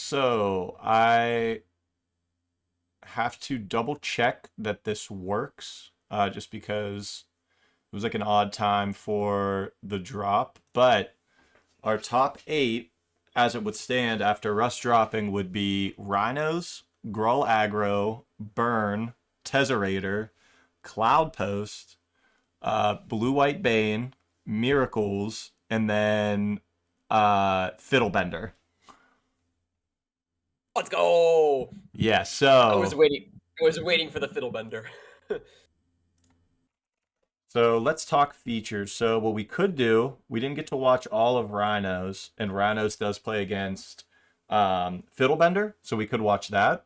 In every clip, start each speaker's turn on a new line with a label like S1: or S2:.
S1: So I have to double check that this works, just because it was like an odd time for the drop. But our top eight, as it would stand after Rust dropping, would be Rhinos, Gruul Aggro, Burn, Tezzerator, Cloud Post, Blue White Bane, Miracles, and then Fiddlebender.
S2: Let's go.
S1: Yeah,
S2: I was
S1: so
S2: waiting. I was waiting for the fiddle bender.
S1: So let's talk features. So what we could do, we didn't get to watch all of Rhinos, and Rhinos does play against Fiddlebender, so we could watch that.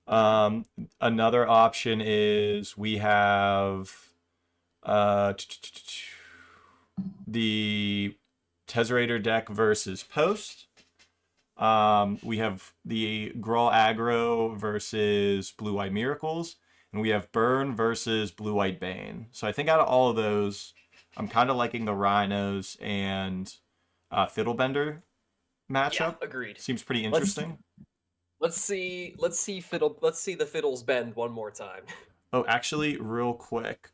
S2: Mhm.
S1: Another option is we have uh, the Tezzerator deck versus Post. We have the Grawl Aggro versus Blue Eye Miracles, and we have Burn versus Blue White Bane. So I think out of all of those, I'm kind of liking the Rhinos and Fiddlebender
S2: Yeah,
S1: matchup.
S2: agreed.
S1: Seems pretty
S2: Let's
S1: interesting.
S2: let's see fiddle. Let's see the fiddles bend one more time.
S1: Oh, actually, real quick,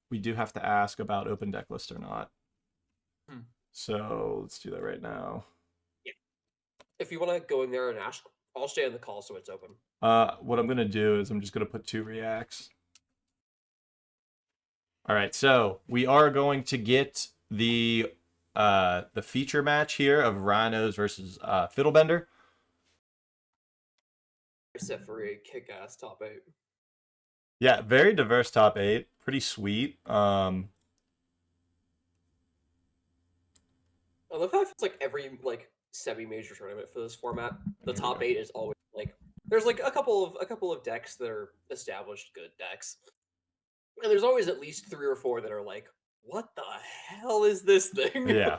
S1: we do have to ask about open deck list or not.
S2: Hmm.
S1: So let's do that right now.
S2: Yeah. If you want to go in there and ask, I'll stay on the call so it's open.
S1: What I'm gonna do is I'm just gonna put two reacts. All right, so we are going to get the feature match here of Rhinos versus Fiddlebender.
S2: Set for a kick-ass top eight.
S1: Yeah, very diverse top eight, pretty sweet.
S2: I love how it feels like every semi-major tournament for this format, the
S1: Here we
S2: top
S1: go.
S2: eight is always there's like a couple of decks that are established good decks, and there's always at least three or four that are like, what the hell is this thing?
S1: Yeah.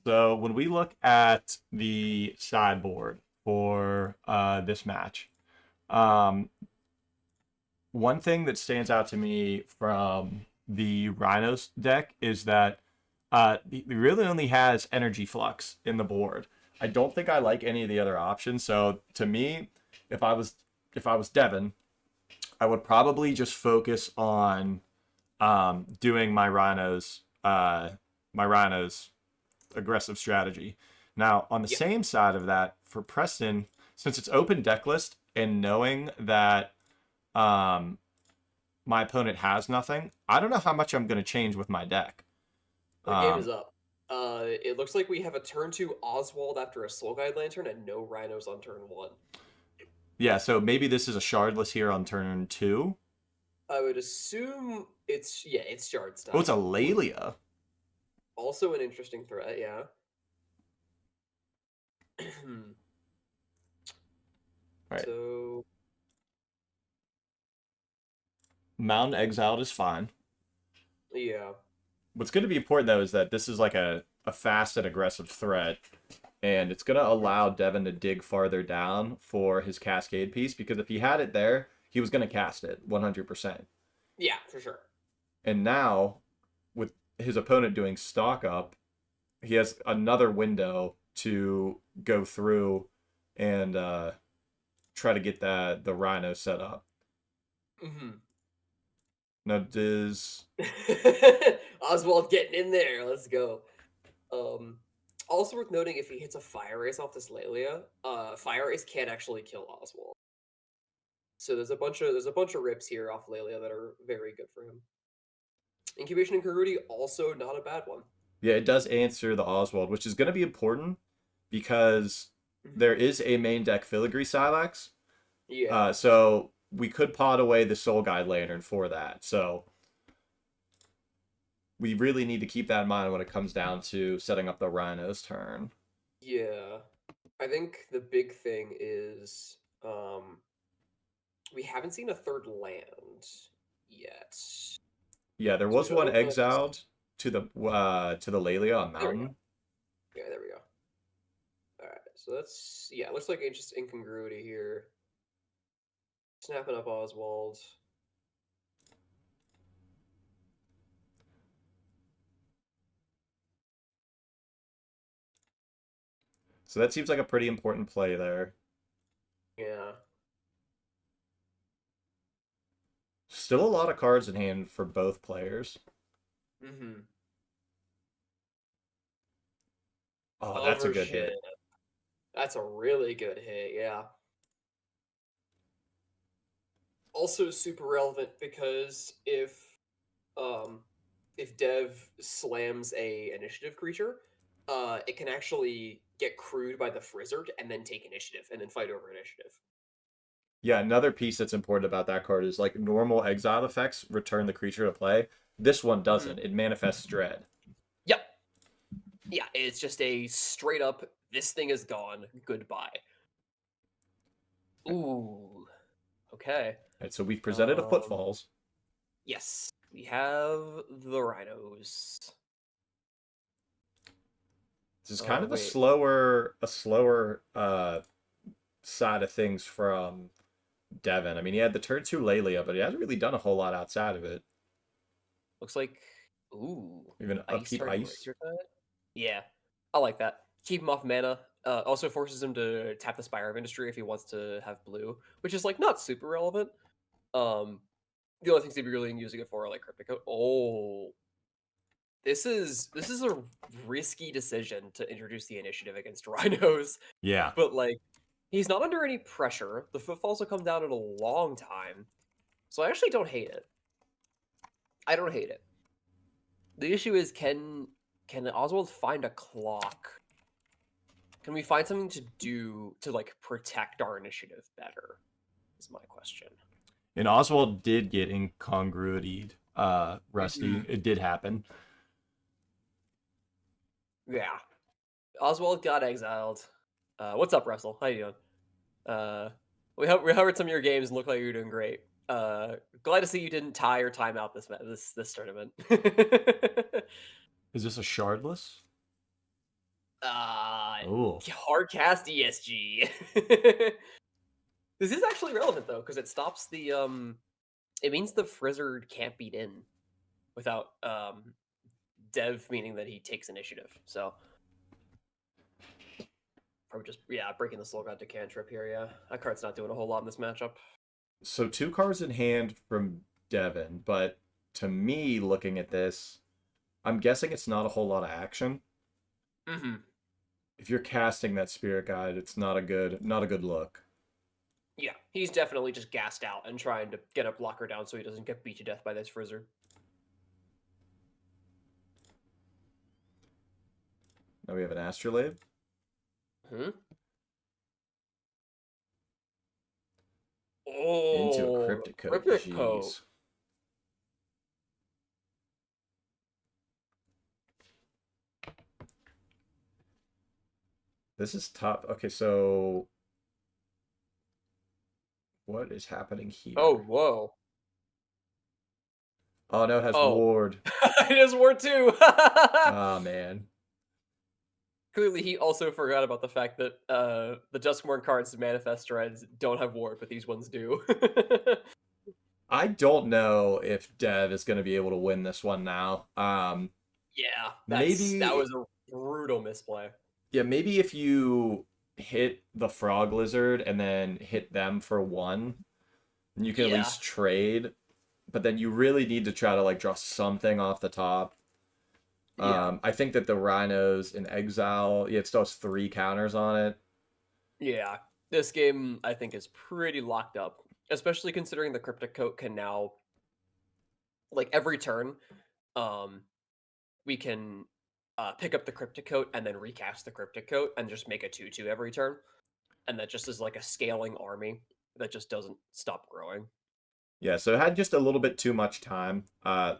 S1: So when we look at the sideboard for this match, um, one thing that stands out to me from the Rhinos deck is that he really only has energy flux in the board. I don't think I like any of the other options. So to me, if I was if I was Devin, I would probably just focus on doing my Rhinos aggressive strategy. Now, on the
S2: Yep.
S1: same side of that, for Preston, since it's open deck list and knowing that um, my opponent has nothing, I don't know how much I'm going to change with my deck.
S2: The game is
S1: Um,
S2: up. It looks like we have a turn two Oswald after a Soul Guide Lantern and no Rhinos on turn one.
S1: yeah, so maybe this is a shardless here on turn two.
S2: I would assume it's shard
S1: Oh, it's a
S2: style.
S1: Lalia.
S2: Also an interesting threat, yeah.
S1: All right,
S2: So
S1: Mountain Exiled is fine.
S2: yeah,
S1: What's going to be important though is that this is like a fast and aggressive threat, and it's going to allow Devin to dig farther down for his Cascade piece because if he had it there, he was going to cast it 100%.
S2: yeah, for sure.
S1: And now, with his opponent doing stock up, he has another window to go through and try to get the Rhino set up.
S2: Hmm.
S1: Now, does
S2: Oswald getting in there. Let's go. Um, Also worth noting, if he hits a Fire Race off this Lalia, Fire Race can't actually kill Oswald. So there's a bunch of rips here off Lalia that are very good for him. Incubation and Karudi also not a bad one.
S1: yeah, it does answer the Oswald, which is going to be important because there
S2: Hmm.
S1: is a main deck Filigree Silex.
S2: Yeah,
S1: So we could pot away the Soul Guide Lantern for that. So we really need to keep that in mind when it comes down to setting up the Rhino's turn.
S2: yeah. I think the big thing is we haven't seen a third land yet.
S1: Yeah, there
S2: So we
S1: was
S2: don't
S1: one
S2: know when it's
S1: exiled to the Lalia on
S2: there we go.
S1: Mountain.
S2: Yeah, there we go. All right, so that's yeah. It looks like it's just incongruity here. Snapping up Oswald.
S1: So that seems like a pretty important play there.
S2: Yeah.
S1: Still a lot of cards in hand for both players.
S2: Mm-hmm.
S1: Oh, that's a good
S2: Overshin.
S1: hit.
S2: That's a really good hit, yeah. Also super relevant because um if Dev slams a initiative creature, it can actually get crewed by the Frizzard and then take initiative and then fight over initiative.
S1: Yeah, another piece that's important about that card is like normal exile effects return the creature to play. This one
S2: Mm-hmm.
S1: doesn't. It manifests dread.
S2: Yep. Yeah, it's just a straight up this thing is gone, goodbye. Ooh. Okay.
S1: And so we've presented a
S2: Um
S1: footfalls.
S2: yes, we have the rhinos.
S1: This is kind of
S2: Wait.
S1: a slower side of things from Devin. I mean, he had the turn two Lelia, but he hasn't really done a whole lot outside of it.
S2: Looks like ooh,
S1: Even
S2: ice
S1: upkeep
S2: turning
S1: ice.
S2: razor cut. Yeah, I like that. Keep him off mana. Also forces him to tap the Spire of Industry if he wants to have blue, which is like not super relevant. The only things he'd be really using it for are like Cryptic. Oh, this is a risky decision to introduce the initiative against Rhinos,
S1: Yeah.
S2: but like he's not under any pressure. The footfalls will come down in a long time, so I actually don't hate it. I don't hate it. The issue is can Oswald find a clock? Can we find something to do to like protect our initiative better? Is my question.
S1: And Oswald did get incongruity, Rusty.
S2: Mhm.
S1: It did happen.
S2: Yeah, Oswald got exiled. What's up, Russell? How you doing? Uh, we covered some of your games and looked like you're doing great. Glad to see you didn't tie or time out this tournament.
S1: Is this a shardless?
S2: uh,
S1: Oh.
S2: Hardcast ESG. This is actually relevant though because it stops the it means the Frizzard can't beat in without Dev, meaning that he takes initiative. So probably just breaking the Slow God to cantrip here. Yeah, that card's not doing a whole lot in this matchup.
S1: So two cards in hand from Devin, but to me, looking at this, I'm guessing it's not a whole lot of action.
S2: Mm-hmm.
S1: If you're casting that spirit guide, it's not a good look.
S2: Yeah, he's definitely just gassed out and trying to get a blocker down so he doesn't get beat to death by this Frizzard.
S1: Now we have an astrolabe
S2: Hmm?
S1: into a
S2: Oh,
S1: cryptic coat.
S2: Cryptic Coat.
S1: Jeez. This is tough. Okay, so what is happening
S2: Oh,
S1: here?
S2: whoa.
S1: Oh no, it has
S2: Oh.
S1: ward.
S2: It is War 2.
S1: Ah man.
S2: Clearly, he also forgot about the fact that the Duskmourn cards Manifest Dreads don't have Ward, but these ones do.
S1: I don't know if Dev is going to be able to win this one now.
S2: Yeah, that
S1: Maybe
S2: was a brutal misplay.
S1: yeah, maybe if you hit the frog lizard and then hit them for one, you can at
S2: Yeah.
S1: least trade. But then you really need to try to like draw something off the top.
S2: Yeah.
S1: I think that the rhinos in exile, yeah, it still has three counters on it.
S2: Yeah. This game I think is pretty locked up, especially considering the Cryptic Coat can now like every turn um we can pick up the Cryptic Coat and then recast the Cryptic Coat and just make a 2/2 every turn. And that just is like a scaling army that just doesn't stop growing.
S1: Yeah, so it had just a little bit too much time. Like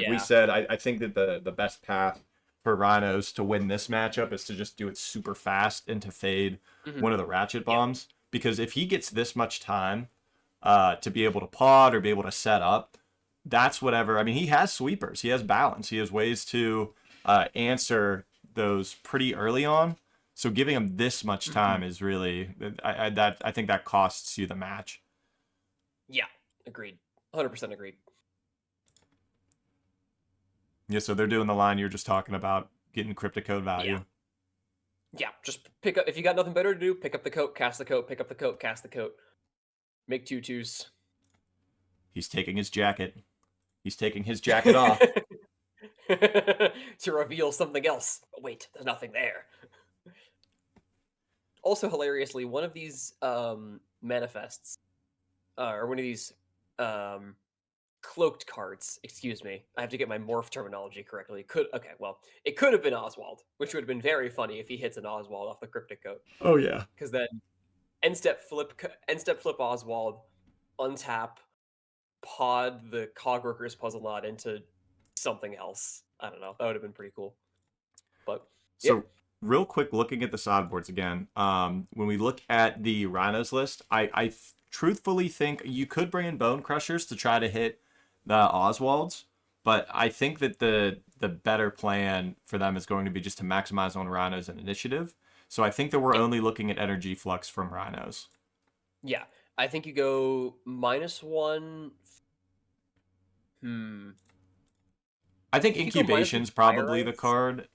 S1: we
S2: Yeah.
S1: said, I think that the best path for Rhinos to win this matchup is to just do it super fast and to fade
S2: Hmm.
S1: one of the ratchet
S2: Yeah.
S1: bombs. Because if he gets this much time to be able to pod or be able to set up, that's whatever. I mean, he has sweepers, he has balance, he has ways to answer those pretty early on. So giving him this much
S2: Hmm.
S1: time is really, I think that costs you the match.
S2: Yeah. Agreed. 100% agreed.
S1: Yeah, so they're doing the line you're just talking about, getting cryptic code
S2: Yeah.
S1: value.
S2: Yeah, just pick up if you got nothing better to do, pick up the coat, cast the coat, pick up the coat, cast the coat. Make tutus.
S1: He's taking his jacket. He's taking his jacket off.
S2: To reveal something else. But wait, there's nothing there. Also, hilariously, one of these manifests, or one of these um, cloaked cards, excuse me. I have to get my morph terminology correctly. It could have been Oswald, which would have been very funny if he hits an Oswald off the cryptic coat.
S1: Oh yeah.
S2: Because then end step flip Oswald, untap, pod the Cogworkers puzzle knot into something else. I don't know. That would have been pretty cool. But yeah,
S1: So real quick, looking at the sideboards again. When we look at the Rhinos list, I truthfully think you could bring in Bone Crushers to try to hit the Oswalds, but I think that the better plan for them is going to be just to maximize on Rhinos and initiative. So I think that we're
S2: yeah,
S1: only looking at energy flux from Rhinos.
S2: yeah. I think you go -1. Hmm.
S1: I
S2: I
S1: think
S2: think you go -1
S1: incubation's
S2: fire
S1: probably the
S2: ice.
S1: card.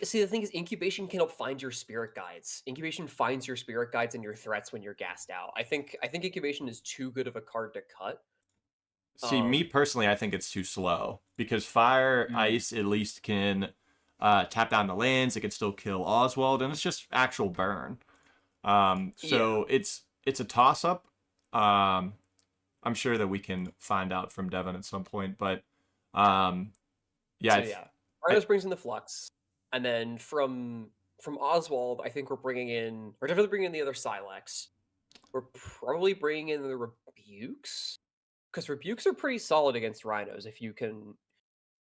S2: See, the thing is, incubation can help find your spirit guides. Incubation finds your spirit guides and your threats when you're gassed out. I think incubation is too good of a card to cut.
S1: See, me
S2: Um,
S1: personally, I think it's too slow because fire
S2: mm,
S1: ice at least can tap down the lands. It can still kill Oswald, and it's just actual burn.
S2: yeah.
S1: So it's a toss up. Um, I'm sure that we can find out from Devon at some point, but um, yeah,
S2: So yeah,
S1: I
S2: Rhinos brings in the flux, and then from Oswald, I think we're definitely bringing in the other Silex. We're probably bringing in the rebukes because rebukes are pretty solid against Rhinos if you can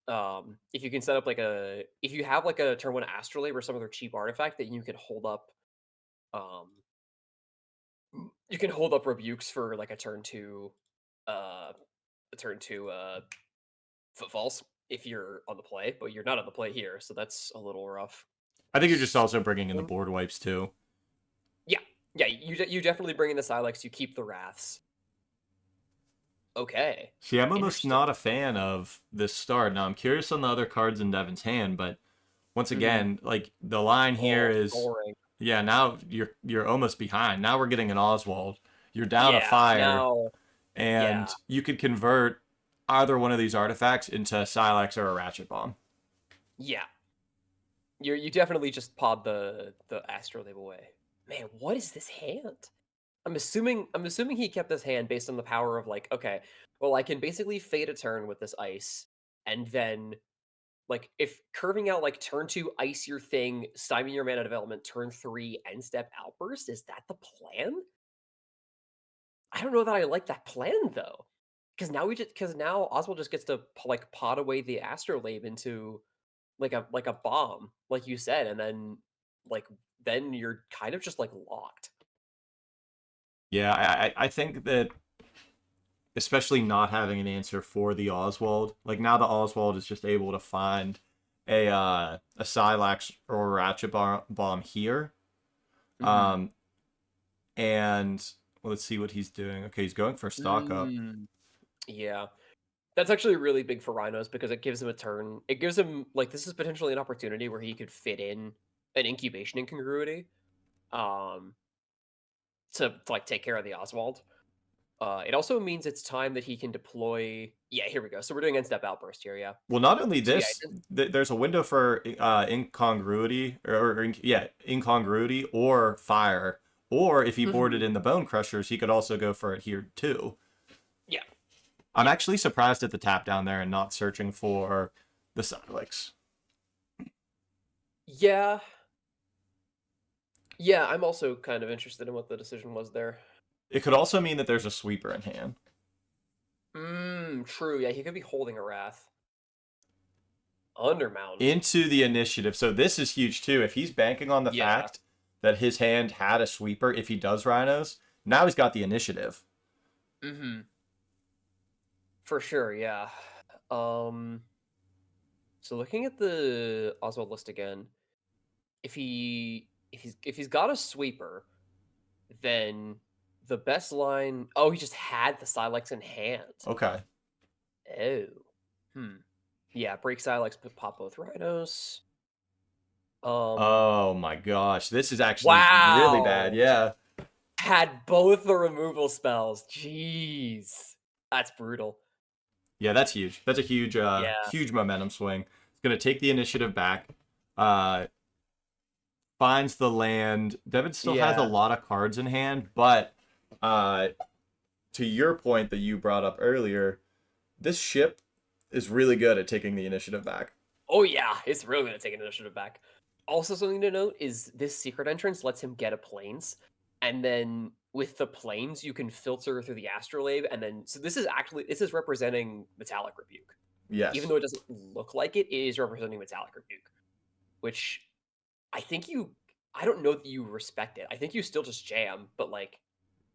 S2: set up if you have like a turn 1 astrolabe or some other cheap artifact that you can hold up um you can hold up rebukes for like uh a turn 2 footfalls if you're on the play, but you're not on the play here, so that's a little rough.
S1: I think you're just
S2: So,
S1: also bringing in the board wipes too.
S2: yeah. Yeah, you definitely bring in the Silex, you keep the Wraths. Okay.
S1: See, I'm almost
S2: Interesting.
S1: not a fan of this start. Now I'm curious on the other cards in Devon's hand, but once
S2: Mhm.
S1: again, like the line here
S2: Oh,
S1: is,
S2: scoring.
S1: yeah, now you're almost behind. Now we're getting an Oswald. You're down a
S2: Yeah,
S1: fire,
S2: now yeah.
S1: and you could convert either one of these artifacts into a Silex or a Ratchet Bomb.
S2: Yeah. You definitely just pod the Astrolabe away. Man, what is this hand? I'm assuming he kept this hand based on the power of like, okay, well, I can basically fade a turn with this ice, and then like if curving out like turn 2 ice your thing, stymie your mana development, turn 3 end step outburst, is that the plan? I don't know that I like that plan though. Because now Oswald just gets to like pot away the Astrolabe into like a bomb, like you said, and like then you're kind of just like locked.
S1: Yeah, I think that especially not having an answer for the Oswald, like now the Oswald is just able to find a Silex or a Bomb here.
S2: Hmm.
S1: Um, and well, let's see what he's doing. Okay, he's going for stock up.
S2: Mm, yeah, that's actually really big for Rhinos because it gives him a turn. It gives him like this is potentially an opportunity where he could fit in an incubation incongruity, um, to like take care of the Oswald. It also means it's time that he can deploy. Yeah, here we go. So we're doing end step outburst here. Yeah.
S1: Well, not only
S2: So yeah,
S1: this, there's a window for incongruity yeah, incongruity or fire. Or if he boarded
S2: mhm,
S1: in the Bone Crushers, he could also go for it here too.
S2: yeah,
S1: I'm
S2: yeah,
S1: actually surprised at the tap down there and not searching for the Silex.
S2: yeah, yeah. I'm also kind of interested in what the decision was there.
S1: It could also mean that there's a sweeper in hand.
S2: True. Yeah, he could be holding a wrath. Undermountain.
S1: Into the initiative. So this is huge too. If he's banking on the
S2: Yeah.
S1: fact that his hand had a sweeper, if he does Rhinos, now he's got the initiative.
S2: Mm-hmm. For sure. Yeah. Um. So looking at the Oswald list again, if he's got a sweeper, then the best line. Oh, he just had the Silex in hand.
S1: Okay.
S2: Oh. Hmm. Yeah. Break Silex, pop both rhinos. Um,
S1: Oh my gosh, this is actually really bad.
S2: wow.
S1: Yeah.
S2: Had both the removal spells. Jeez. That's brutal.
S1: Yeah, that's huge. That's a
S2: Yeah.
S1: huge momentum swing. It's gonna take the initiative back. Uh, finds the land. Devin still has a
S2: Yeah.
S1: lot of cards in hand, but uh, to your point that you brought up earlier, this ship is really good at taking the initiative back.
S2: Oh yeah, it's really gonna take an initiative back. Also, something to note is this secret entrance lets him get a planes, and then with the planes, you can filter through the astrolabe, and then so this is representing Metallic Rebuke. Even
S1: Yes,
S2: though it doesn't look like it, it is representing Metallic Rebuke, which I think you. I don't know that you respect it. I think you still just jam, but like,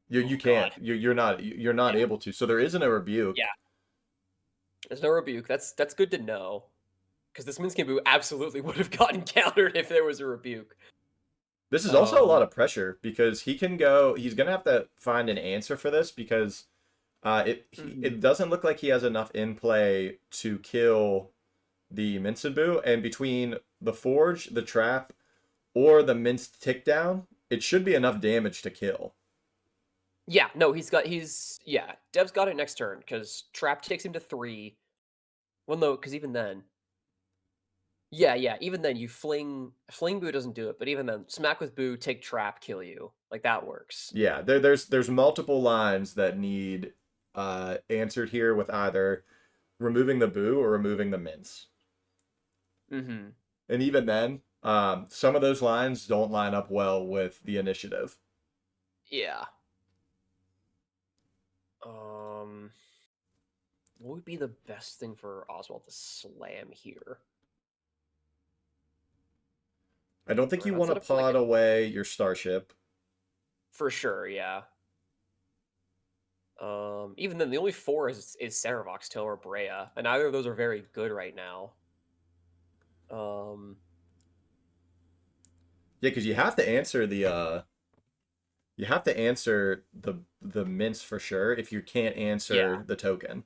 S1: you
S2: oh god,
S1: can't. You're not
S2: yeah,
S1: able to. So there isn't a rebuke.
S2: yeah. There's no rebuke. That's good to know because this Minskin Boo absolutely would have gotten countered if there was a rebuke.
S1: This is also a
S2: Um,
S1: lot of pressure because he can go. He's gonna have to find an answer for this because it
S2: mhm.
S1: doesn't look like he has enough in play to kill the Mincebu, and between the forge, the trap, or the minced tick down, it should be enough damage to kill.
S2: Yeah, no, yeah. Dev's got it next turn because Trap takes him to 3. Well, no, because even then, yeah, yeah, even then you fling Boo doesn't do it, but even then, smack with Boo, take Trap, kill you. Like that works.
S1: Yeah, there's multiple lines that need answered here with either removing the boo or removing the mince.
S2: Mm-hmm.
S1: And even then, some of those lines don't line up well with the initiative.
S2: Yeah. Um, what would be the best thing for Oswald to slam here?
S1: I don't think
S2: We're
S1: you
S2: not
S1: want to
S2: set up for like
S1: pod away your starship.
S2: for sure, yeah. Even then, the only 4 is Saravox, Till, or Brea, and neither of those are very good right now. Um,
S1: Yeah, because you have to answer the mince for sure if you can't
S2: yeah,
S1: answer the token.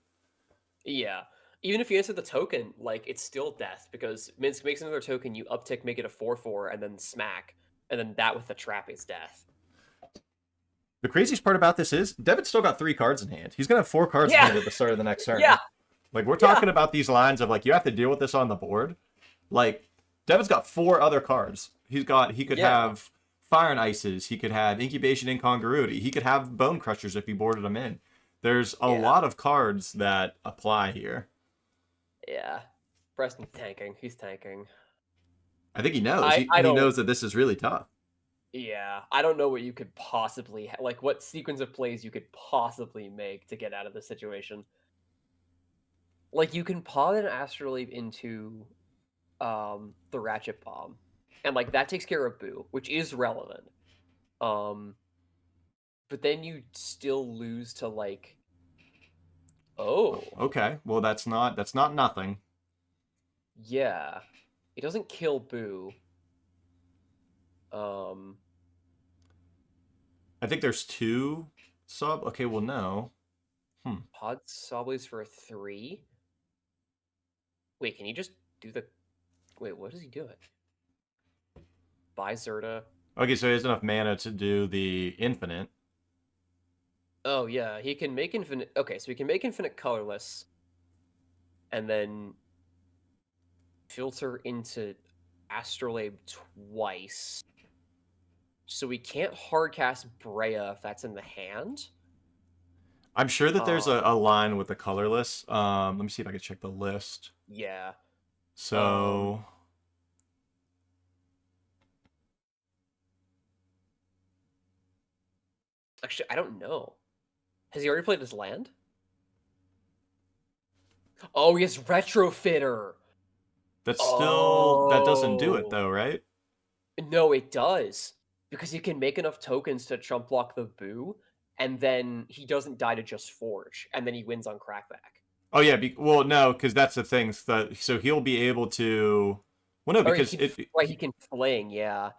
S2: yeah. Even if you answer the token, like it's still death because Minsk makes another token, you uptick, make it a 4/4, and then smack, and then that with the trap is death.
S1: The craziest part about this is Devin's still got 3 cards in hand. He's gonna have 4 cards in
S2: Yeah,
S1: hand at the start of the next
S2: yeah,
S1: turn. Like we're
S2: yeah,
S1: talking about these lines of like you have to deal with this on the board. Like Devin's got 4 other cards. He could
S2: yeah,
S1: have Fire and Ices. He could have Incubation Incongruity. He could have Bone Crushers if he boarded them in. There's a
S2: yeah,
S1: lot of cards that apply here.
S2: yeah. Preston's tanking. He's tanking.
S1: I think he knows.
S2: I
S1: He
S2: don't.
S1: knows that this is really tough.
S2: Yeah, I don't know what you could possibly like. What sequence of plays you could possibly make to get out of this situation? Like you can paw an astrolabe into the ratchet bomb, and like that takes care of Boo, which is relevant. Um, but then you still lose to like, oh
S1: Okay, well that's not nothing.
S2: yeah, it doesn't kill Boo. Um,
S1: I think there's 2 sub. Okay, well no. Hmm.
S2: Pod Sawblaze for a 3. Wait, can you just do the? Wait, what is he doing? Buy Zerta.
S1: Okay, so he has enough mana to do the infinite.
S2: Oh yeah, he can make infinite. Okay, so he can make infinite colorless, and then filter into Astrolabe twice. So we can't hardcast Brea if that's in the hand.
S1: I'm sure that there's
S2: Um,
S1: a line with the colorless. Let me see if I can check the list.
S2: yeah. Um,
S1: So
S2: actually, I don't know. Has he already played his land? Oh, he has Retrofitter.
S1: that doesn't do it
S2: Oh
S1: though, right?
S2: no, it does because he can make enough tokens to chump block the Boo, and then he doesn't die to just Forge, and then he wins on Crackback.
S1: Oh yeah, well no, because that's the thing. So he'll be able to. Well, no,
S2: Or he
S1: because
S2: can,
S1: it.
S2: right? He can fling, yeah.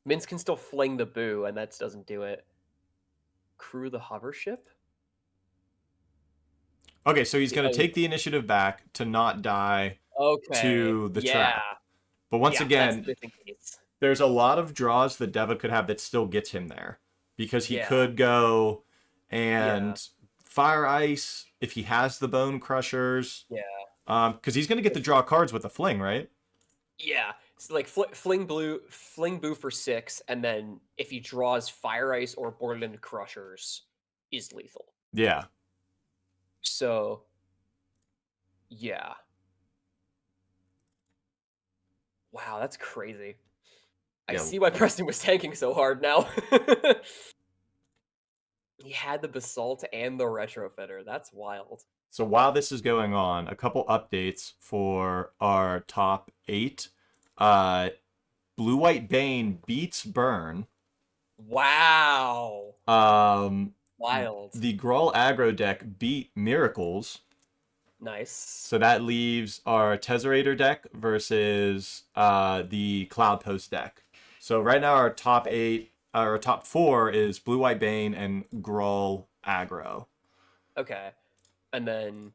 S2: Mince can still fling the Boo, and that doesn't do it. Crew the hover ship.
S1: Okay, so he's gonna
S2: Oh,
S1: take the initiative back to not die
S2: okay,
S1: to the
S2: yeah,
S1: trap. But once
S2: Yeah, that's the
S1: again,
S2: missing piece.
S1: there's a lot of draws that Devin could have that still gets him there because he
S2: Yeah,
S1: could go
S2: yeah,
S1: and fire ice if he has the bone crushers.
S2: yeah.
S1: Because he's going to get to draw cards with the fling, right?
S2: Yeah, so like fling blue for 6, and then if he draws Fire Ice or Borderland Crushers, is lethal.
S1: Yeah.
S2: So yeah, wow, that's crazy. I
S1: Yeah.
S2: see why Preston was tanking so hard now. He had the Basalt and the Retrofitter. That's wild.
S1: So while this is going on, a couple updates for our top 8. Uh, Blue White Bane beats Burn.
S2: Wow,
S1: Um,
S2: wild,
S1: the Gruul aggro deck beat Miracles.
S2: nice.
S1: So that leaves our Tesserator deck versus the Cloud Post deck. So right now our top 8, our top 4 is Blue White Bane and Gruul aggro.
S2: Okay, and then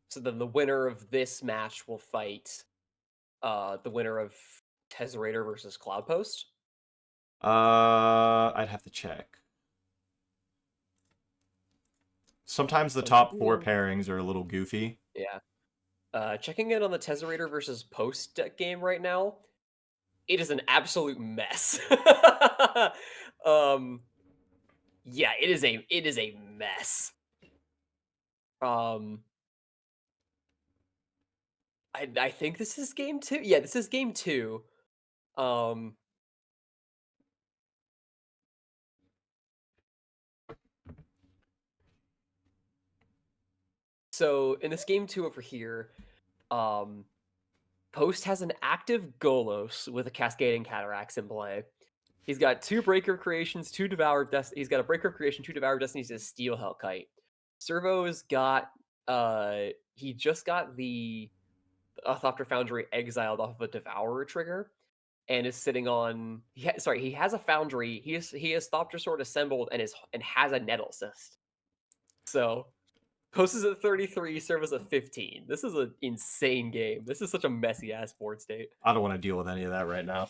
S2: so then the winner of this match will fight the winner of Tesserator versus Cloudpost.
S1: I'd have to check. Sometimes the
S2: So
S1: top
S2: checking
S1: 4
S2: in,
S1: pairings are a little goofy.
S2: yeah, checking in on the Tesserator versus Post game right now. It is an absolute mess. um, yeah, it is a mess. Um, I think this is game 2. Yeah, this is game 2. Um, so in this game 2 over here, um, Post has an active Golos with a Cascading Cataracts in play. He's got 2 Breaker Creations, 2 Devoured Destinies. He's got a Breaker Creation, 2 Devoured Destinies, and a Steel Hellkite. Servo's got he just got the Thopter Foundry exiled off of a Devourer trigger and is sitting on he has a Foundry. He has Thopter Sword assembled and has a Nettle Cyst. So Post is at 33, Servo's at 15. This is an insane game. This is such a messy ass board state.
S1: I don't want to deal with any of that right now.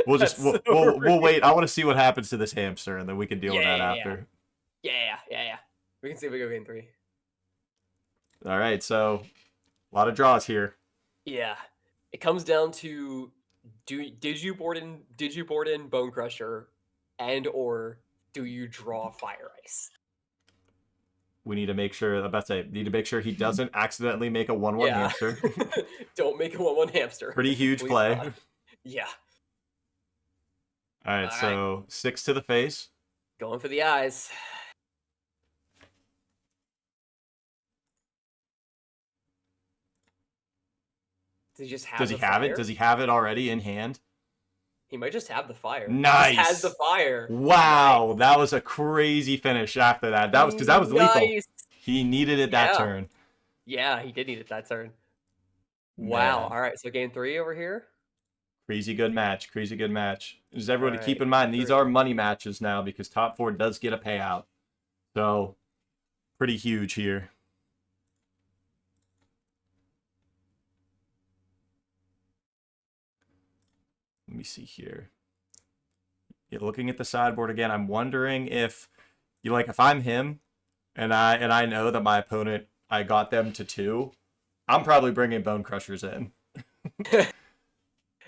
S1: We'll just
S2: That's so
S1: we'll
S2: real.
S1: wait. I want to see what happens to this hamster, and then we can deal with
S2: Yeah,
S1: that
S2: yeah, yeah,
S1: after.
S2: yeah, yeah, yeah. We can see if we go game 3.
S1: All right, so a lot of draws here.
S2: Yeah, it comes down to did you board in Bone Crusher, and or do you draw Fire Ice?
S1: We need to make sure. I'm about to say, need to make sure he doesn't accidentally make a 1/1
S2: Yeah,
S1: hamster.
S2: don't make a 1/1 hamster.
S1: Pretty huge
S2: Please
S1: play.
S2: God. Yeah.
S1: All right,
S2: All right,
S1: so 6 to the face.
S2: going for the eyes. Does he just have
S1: Does he
S2: the
S1: have it?
S2: fire?
S1: Does he have it already in hand?
S2: He might just have the fire. He just has the
S1: Nice.
S2: fire. Nice.
S1: Wow, that was a crazy finish after that. That was because that was lethal.
S2: Nice.
S1: He needed it that
S2: Yeah.
S1: turn.
S2: Yeah, he did need it that turn. Wow.
S1: Man,
S2: All right, so game 3 over here.
S1: crazy good match. Crazy good match. Just
S2: All
S1: everyone to keep
S2: right,
S1: in
S2: game
S1: mind, these
S2: 3.
S1: are money matches now because top 4 does get a payout. So, pretty huge here. Let me see here. Yeah, looking at the sideboard again, I'm wondering if you like if I'm him and I know that my opponent I got them to 2, I'm probably bringing Bone Crushers in.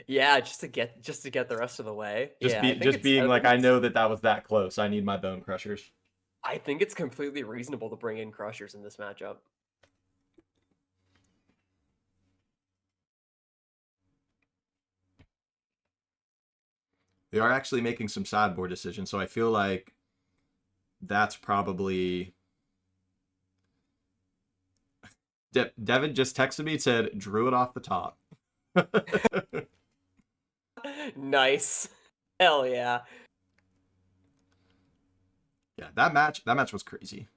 S2: Yeah, just to get the rest of the way. Yeah, I think
S1: Just
S2: it's
S1: being
S2: I
S1: like
S2: think
S1: I
S2: it's
S1: know that was that close. I need my Bone Crushers.
S2: I think it's completely reasonable to bring in Crushers in this matchup.
S1: They are actually making some sideboard decisions, so I feel like that's probably Devin just texted me and said drew it off the top.
S2: Nice. Hell yeah.
S1: Yeah, that match was crazy.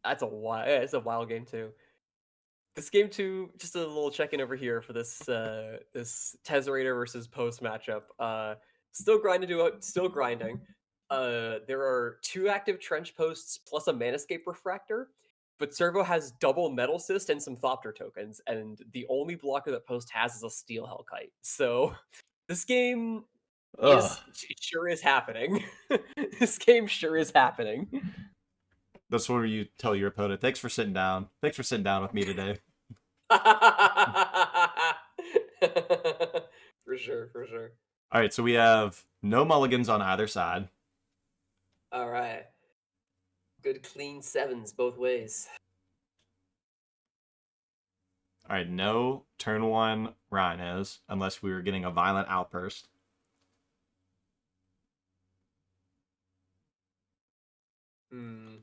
S2: It's a wild game too. This game 2, just a little check-in over here for this Tesserator versus Post matchup. Still grinding. There are 2 active trench posts plus a Manascape Refractor, but Servo has double Metal Cyst and some Thopter tokens, and the only blocker that post has is a Steel Hellkite. So this game
S1: Ugh.
S2: it sure is happening. This game sure is happening.
S1: That's where you tell your opponent, thanks for sitting down. Thanks for sitting down with me today.
S2: For sure, for sure.
S1: All right, so we have no mulligans on either side.
S2: All right. Good clean sevens both ways.
S1: All right, no turn one rhinos unless we were getting a violent outburst.
S2: Hmm.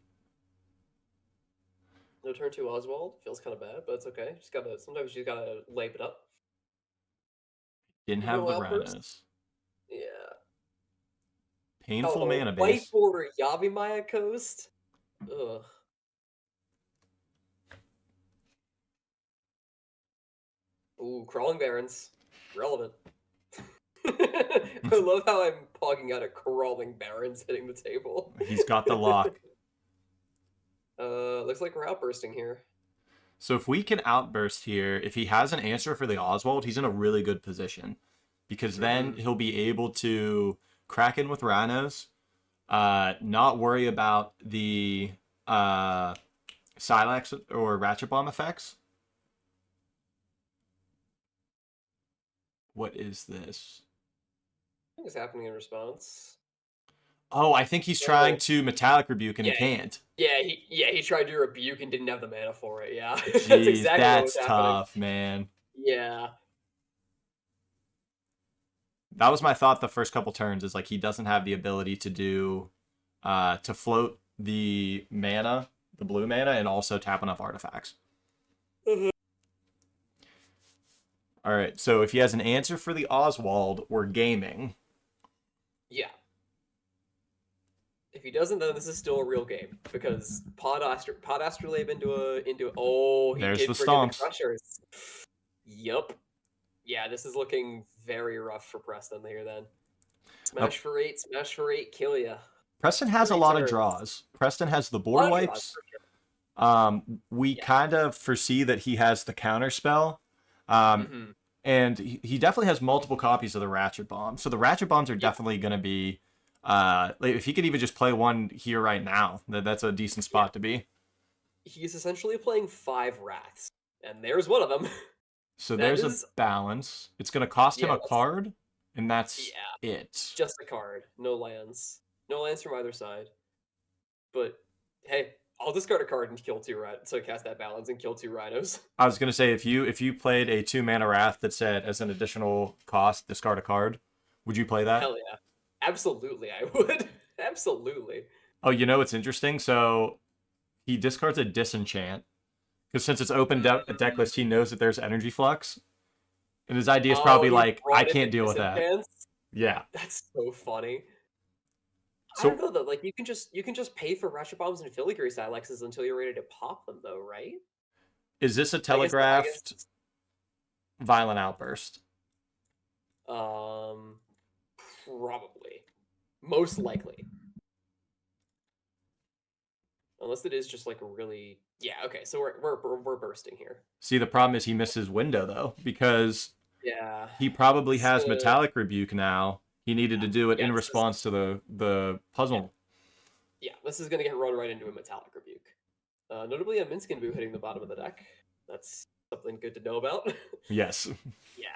S2: No turn two Oswald. Feels kind of bad, but it's okay. Sometimes you gotta lape it up.
S1: Didn't have
S2: No
S1: the
S2: outburst.
S1: rhinos.
S2: Yeah.
S1: Painful
S2: Oh,
S1: mana
S2: white
S1: base.
S2: border Yavimaya Coast. Ugh. Ooh, Crawling Barrens. Relevant. I love how I'm pogging out at Crawling Barrens hitting the table.
S1: He's got the lock.
S2: Looks like we're outbursting here.
S1: So if we can outburst here, if he has an answer for the Oswald, he's in a really good position because then
S2: Mm-hmm.
S1: he'll be able to crack in with rhinos, not worry about the Silex or Ratchet Bomb effects. What is this?
S2: I think it's happening in response.
S1: Oh, I think he's trying
S2: Oh,
S1: to Metallic Rebuke and he
S2: yeah,
S1: can't.
S2: he tried to rebuke and didn't have the mana for it. Yeah, that's
S1: Jeez,
S2: exactly what was
S1: that's
S2: happening.
S1: tough, man.
S2: Yeah.
S1: That was my thought the first couple turns is like he doesn't have the ability to do to float the mana, the blue mana, and also tap enough artifacts.
S2: Mhm.
S1: All right, so if he has an answer for the Oswald, we're gaming.
S2: Yeah. If he doesn't, then this is still a real game because Pod Astrolabe into oh, he
S1: There's the
S2: did bring in the
S1: stomps.
S2: Crushers. Yup. Yeah, this is looking very rough for Preston here then.
S1: Now,
S2: Smash for eight, kill ya.
S1: Preston has a
S2: 3
S1: lot of
S2: turns.
S1: draws. Preston has the
S2: A
S1: board
S2: lot of draws
S1: wipes.
S2: for sure.
S1: We
S2: Yeah.
S1: kind of foresee that he has the counter spell. Um,
S2: Mm-hmm.
S1: and he definitely has multiple copies of the Ratchet Bomb. So the Ratchet Bombs are
S2: Yeah.
S1: definitely going to be, like if he could even just play one here right now, that's a decent
S2: Yeah.
S1: spot to be.
S2: He's essentially playing 5 Wraths. And there's one of them.
S1: So
S2: That
S1: there's a
S2: is
S1: balance. It's going to cost him
S2: yeah,
S1: a
S2: that's
S1: card, and that's
S2: yeah.
S1: it.
S2: Just a card. No lands. No lands from either side. But hey, I'll discard a card and kill 2 rhinos. So cast that balance and kill 2 rhinos.
S1: I was going to say if you played a 2 mana Wrath that said as an additional cost discard a card, would you play that?
S2: Hell yeah. Absolutely, I would. Absolutely.
S1: Oh, you know what's interesting? So he discards a disenchant because since it's open deck list, he
S2: Mm.
S1: knows that there's energy flux, and his idea is
S2: Oh,
S1: probably
S2: he
S1: like, I
S2: brought in the
S1: can't deal with that.
S2: disenchants?
S1: Yeah.
S2: That's so funny. I don't
S1: So
S2: know though. Like you can just pay for Ratchet Bombs and Filigree Silexes until you're ready to pop them though, right?
S1: is this a
S2: I
S1: telegraphed
S2: guess
S1: violent outburst?
S2: um probably. Most likely. Unless it is just like a really yeah, okay, so we're bursting here.
S1: See, the problem is he misses window though because
S2: Yeah.
S1: he probably
S2: This is
S1: has
S2: gonna
S1: metallic rebuke now. He needed to do it
S2: yeah,
S1: in
S2: this is
S1: response to the
S2: yeah,
S1: puzzle.
S2: yeah, this is gonna get run right into a metallic rebuke. Notably a Minskin Boo hitting the bottom of the deck. That's something good to know about.
S1: Yes.
S2: Yeah.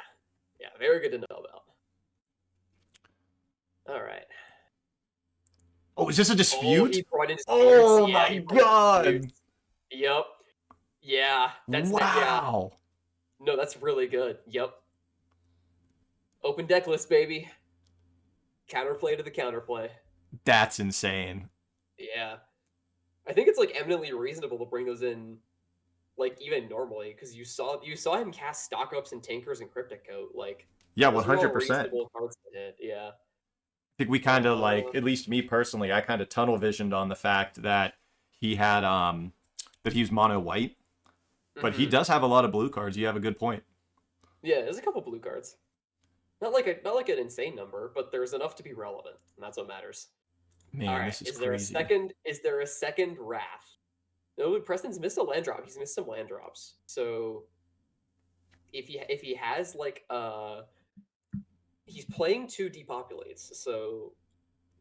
S2: Yeah, very good to know about. All right.
S1: Oh, is this a
S2: Oh,
S1: dispute?
S2: he brought in disputes.
S1: Oh
S2: Yeah,
S1: my
S2: he brought in
S1: god!
S2: disputes. Yep. Yeah, that's that. Yeah.
S1: Wow.
S2: No, that's really good. Yep. Open deck list, baby. Counterplay to the counterplay.
S1: That's insane.
S2: Yeah. I think it's like eminently reasonable to bring those in, like even normally, because you saw him cast stock ups and tankers and cryptic coat. Like
S1: Yeah,
S2: those are all
S1: 100%.
S2: reasonable cards to hit. Yeah.
S1: Think we kind of like,
S2: Uh.
S1: at least me personally, I kind of tunnel visioned on the fact that he had that he's mono white, but he
S2: Mhm.
S1: does have a lot of blue cards. You have a good point.
S2: Yeah, there's a couple blue cards. Not like an insane number, but there's enough to be relevant, and that's what matters. All
S1: Man,
S2: right.
S1: this is
S2: Is there a
S1: crazy.
S2: second? Is there a second Wrath? No, Preston's missed a land drop. He's missed some land drops. So if he has like he's playing two depopulates. So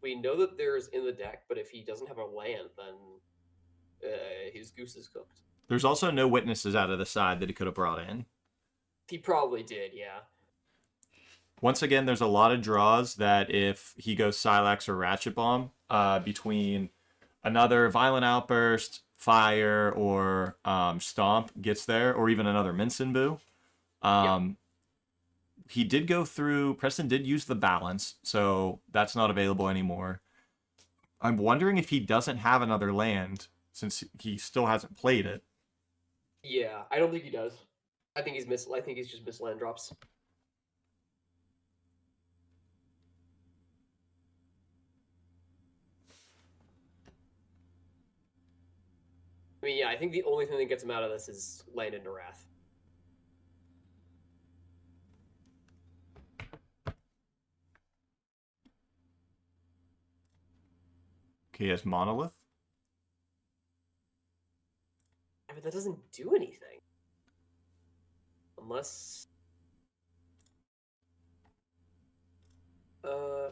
S2: we know that there's in the deck, but if he doesn't have a land, then his goose is cooked.
S1: There's also no witnesses out of the side that he could have brought in.
S2: He probably did, yeah.
S1: Once again, there's a lot of draws that if he goes Silex or Ratchet Bomb between another Violent Outburst, Fire, or Stomp gets there, or even another Minson Boo.
S2: Yep.
S1: Um, he did go through, Preston did use the balance, so that's not available anymore. I'm wondering if he doesn't have another land since he still hasn't played it.
S2: Yeah, I don't think he does. I think he's missed. I think he's just missed land drops. I mean, yeah, I think the only thing that gets him out of this is land into Wrath.
S1: Okay, he has Monolith.
S2: I mean, that doesn't do anything unless. Uh,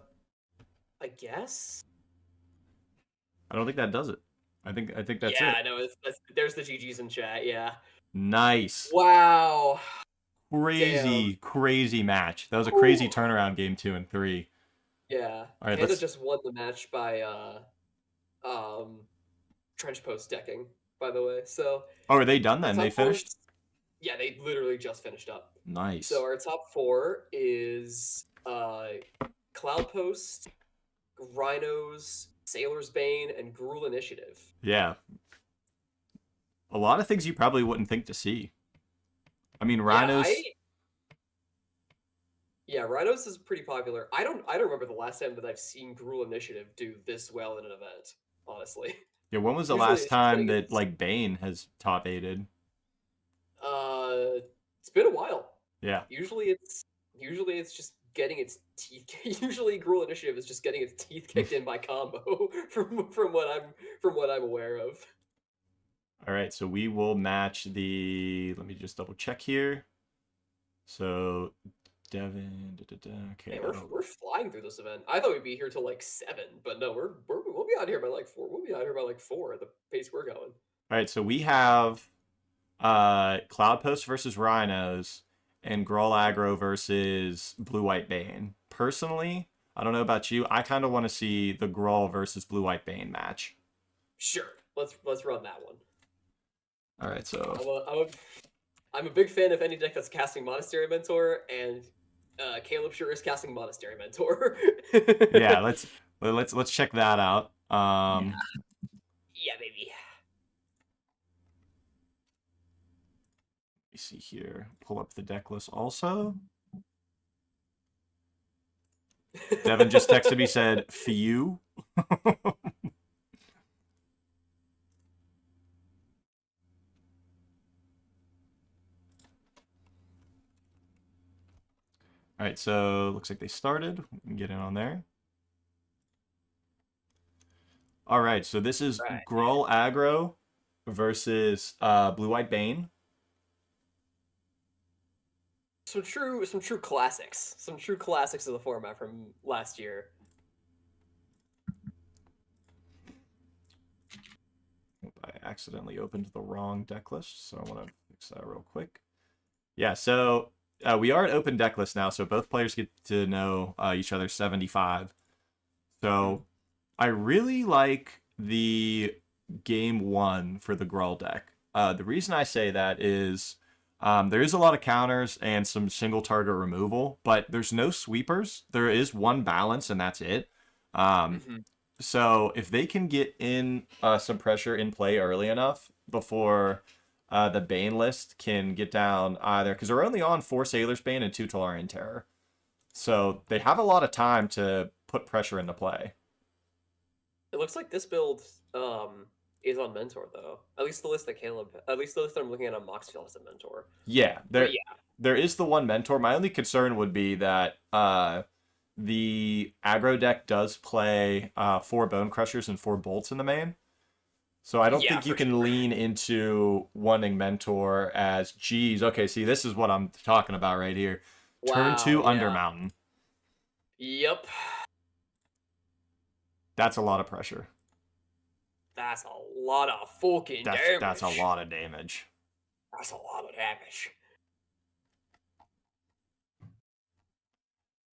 S2: I guess.
S1: I don't think that does it. I think that's
S2: Yeah,
S1: it.
S2: no, there's the GGs in chat. Yeah.
S1: Nice.
S2: Wow. Damn.
S1: Crazy, crazy match. That was a crazy
S2: Whew.
S1: turnaround game 2 and 3.
S2: Yeah.
S1: All right,
S2: Panda
S1: let's.
S2: just won the match by um trench post decking, by the way. So
S1: Oh, are they done
S2: our
S1: then? They
S2: top four
S1: finished?
S2: yeah, they literally just finished up. So
S1: Nice.
S2: our top four is Cloud Post, Rhinos, Sailor's Bane, and Gruul Initiative.
S1: Yeah. A lot of things you probably wouldn't think to see. I mean,
S2: Yeah,
S1: Rhinos.
S2: Rhinos is pretty popular. I don't remember the last time that I've seen Gruul Initiative do this well in an event, honestly.
S1: Yeah, when was the
S2: Usually
S1: last
S2: it's just
S1: time
S2: getting
S1: that
S2: its
S1: like Bane has top aided?
S2: it's been a while.
S1: Yeah.
S2: Usually it's just getting its teeth. Usually, Gruul Initiative is just getting its teeth kicked in by combo from what I'm aware of.
S1: All right, so we will match the. Let me just double check here. So Devin. Da, da, da. Okay,
S2: Man, we're
S1: that'll.
S2: we're flying through this event. I thought we'd be here till like 7, but no, we'll be out here by like 4. We'll be out here by like 4 at the pace we're going.
S1: All right, so we have Cloud Post versus Rhinos and Grawl Aggro versus Blue White Bane. Personally, I don't know about you. I kind of want to see the Grawl versus Blue White Bane match.
S2: Sure, let's run that one.
S1: All right, so
S2: I'm a big fan of any deck that's casting Monastery Mentor, and Caleb sure is casting Monastery Mentor.
S1: yeah, let's check that out.
S2: Yeah, yeah, baby.
S1: Let me see here. Pull up the deck list also. Devin just texted me said few. All right, so looks like they started. We can get in on there. All right, so this is
S2: Right.
S1: Gruul Aggro versus Blue White Bane.
S2: Some true classics. Some true classics of the format from last year.
S1: I accidentally opened the wrong deck list, so I want to fix that real quick. Yeah, so we are at open deck list now, so both players get to know each other's 75. So I really like the game one for the Gruul deck. The reason I say that is there is a lot of counters and some single target removal, but there's no sweepers. There is one balance, and that's it. Um,
S2: Mm-hmm.
S1: so if they can get in some pressure in play early enough before the Bane list can get down either, because they're only on 4 Sailor's Bane and 2 Tolarian Terror. So they have a lot of time to put pressure into play.
S2: It looks like this build is on Mentor though. At least the list that Caleb. At least the list that I'm looking at on Moxfield is a Mentor.
S1: Yeah,
S2: But
S1: there is the one mentor. My only concern would be that the aggro deck does play 4 Bone Crushers and 4 Bolts in the main. So I don't
S2: Yeah,
S1: think you
S2: for
S1: can
S2: sure.
S1: lean into wanting Mentor as, geez, okay, see, this is what I'm talking about right here. Turn
S2: Wow,
S1: 2
S2: yeah.
S1: Undermountain.
S2: Yep.
S1: That's a lot of pressure.
S2: That's a lot of fucking
S1: That's a
S2: damage.
S1: lot of damage.
S2: That's a lot of damage.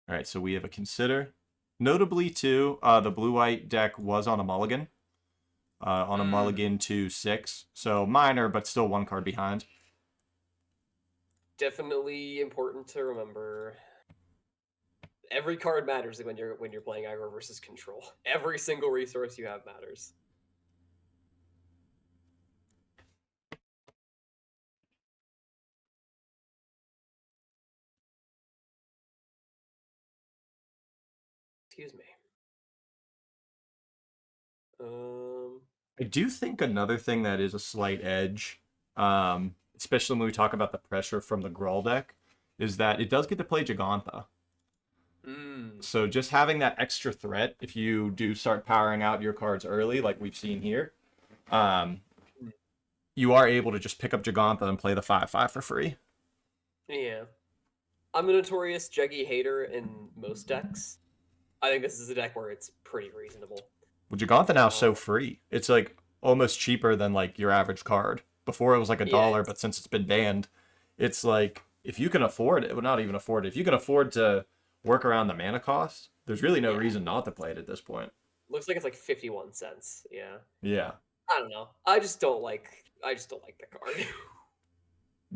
S1: All right, so we have a consider. Notably, too, the blue-white deck was on a mulligan. On a
S2: Mm,
S1: mulligan to 6. So minor, but still 1 card behind.
S2: definitely important to remember. Every card matters when you're playing aggro versus control. Every single resource you have matters. Excuse me. Um.
S1: I do think another thing that is a slight edge, especially when we talk about the pressure from the Gruul deck, is that it does get to play Gigantha.
S2: Mm,
S1: So just having that extra threat, if you do start powering out your cards early, like we've seen here, um, you are able to just pick up Gigantha and play the 5/5 for free.
S2: yeah. I'm a notorious Jeggy hater in most decks. I think this is a deck where it's pretty reasonable.
S1: Well, Gigantha now is
S2: Uh,
S1: so free. It's like almost cheaper than like your average card. Before it was like a
S2: yeah,
S1: dollar, but since it's been banned, it's like if you can afford it, well, not even afford it. If you can afford to work around the mana cost, there's really no
S2: yeah.
S1: reason not to play it at this point.
S2: Looks like it's like 51 cents. Yeah.
S1: Yeah.
S2: I don't know. I just don't like the card.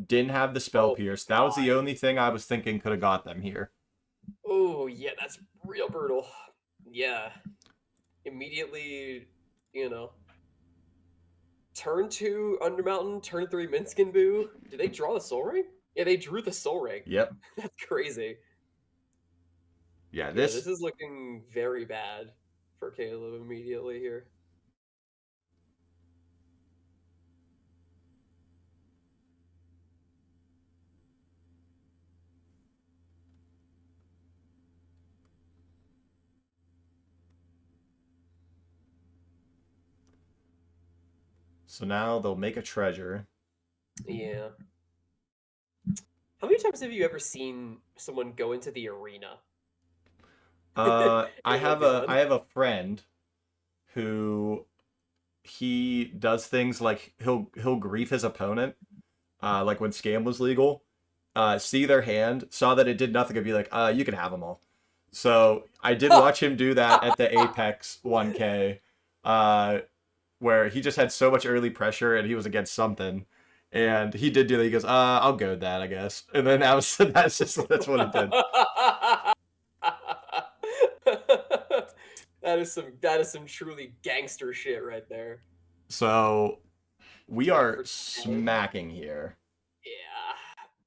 S1: Didn't have the spell
S2: Oh
S1: pierce. That was
S2: god.
S1: the only thing I was thinking could have got them here.
S2: Oh yeah, that's real brutal. Yeah. Immediately, you know, turn 2 Undermountain, turn 3 Minskin Boo. Did they draw the Soul Ring? Yeah, they drew the Soul Ring.
S1: Yep.
S2: That's crazy.
S1: Yeah,
S2: Yeah,
S1: this
S2: this is looking very bad for Caleb immediately here.
S1: so now they'll make a treasure.
S2: Yeah. How many times have you ever seen someone go into the arena
S1: I
S2: in
S1: have a
S2: Legaon?
S1: I have a friend who he does things like he'll grief his opponent, like when scam was legal, see their hand, saw that it did nothing, and be like, you can have them all. So I did watch him do that at the Apex 1K, uh, where he just had so much early pressure and he was against something. And he did do that. He goes, I'll go with that, I guess. And then that was that's what he did.
S2: That is some truly gangster shit right there.
S1: So we
S2: Going
S1: are
S2: for 10.
S1: smacking here.
S2: Yeah.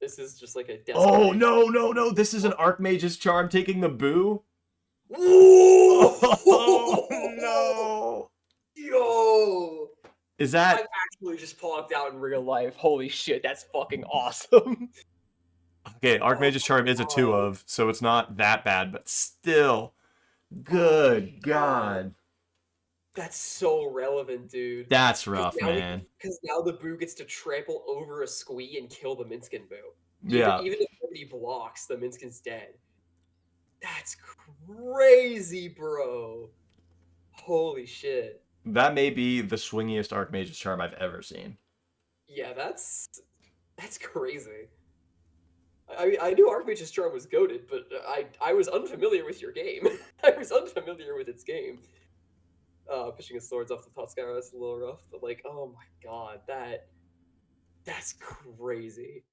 S2: This is just like a
S1: Oh
S2: desperation.
S1: no, no, no! This is an Archmage's charm taking the boo. Oh
S2: Whoa!
S1: no!
S2: Yo!
S1: Is
S2: I've
S1: that
S2: actually just punked out in real life. Holy shit, that's fucking awesome.
S1: okay?
S2: Oh
S1: Archmage's charm is a
S2: my
S1: two
S2: god.
S1: of, so it's not that bad, but still,
S2: Oh my
S1: good
S2: god.
S1: God,
S2: That's so relevant, dude.
S1: that's
S2: Because
S1: rough,
S2: now he,
S1: man.
S2: because now the Boo gets to trample over a Squee and kill the Minskin Boo. Even
S1: Yeah,
S2: even if nobody blocks, the Minskin's dead. That's crazy, bro. Holy shit.
S1: that may be the swingiest Archmage's charm I've ever seen.
S2: Yeah, that's crazy. I mean, I knew Archmage's Charm was goaded, but I was unfamiliar with your game. I was unfamiliar with its game. Pushing his swords off the Totskyra is a little rough, but like, oh my god, that's crazy.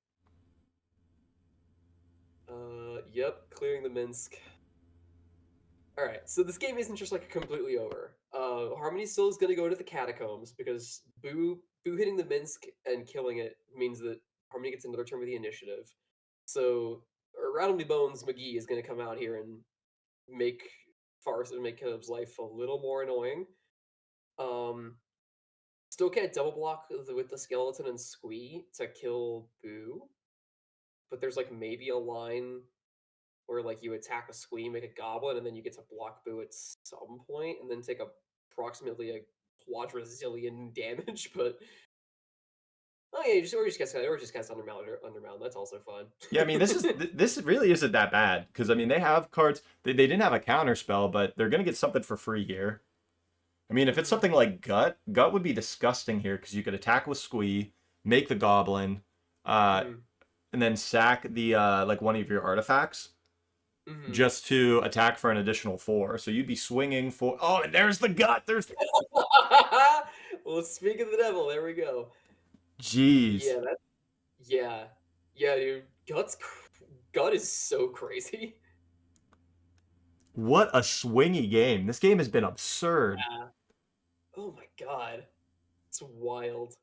S2: Yep, clearing the Minsk. All right, so this game isn't just like completely over. Harmony still is going to go into the catacombs because Boo hitting the Minsk and killing it means that Harmony gets another turn with the initiative. So, randomly Bones McGee is going to come out here and make make Caleb's life a little more annoying. Um, Still can't double block with the skeleton and Squee to kill Boo, but there's like maybe a line where like you attack a squee, make a goblin, and then you get to block boo at some point, and then take approximately a quadrazillion damage. But oh yeah, or just cast undermount. That's also fun.
S1: Yeah, I mean this really isn't that bad because I mean they have cards. They didn't have a counter spell, but they're gonna get something for free here. I mean, if it's
S2: hmm
S1: something like Gut would be disgusting here because you could attack with Squee, make the Goblin, uh,
S2: hmm
S1: and then sack the like one of your artifacts
S2: hmm
S1: just to attack for an additional 4. So you'd be swinging for. Oh, and there's the Gut. There's.
S2: Well, speak of the devil, there we go.
S1: Jeez,
S2: Yeah, yeah, yeah, dude. Gut is so crazy.
S1: what a swingy game! This game has been absurd.
S2: Yeah. Oh my god, it's wild.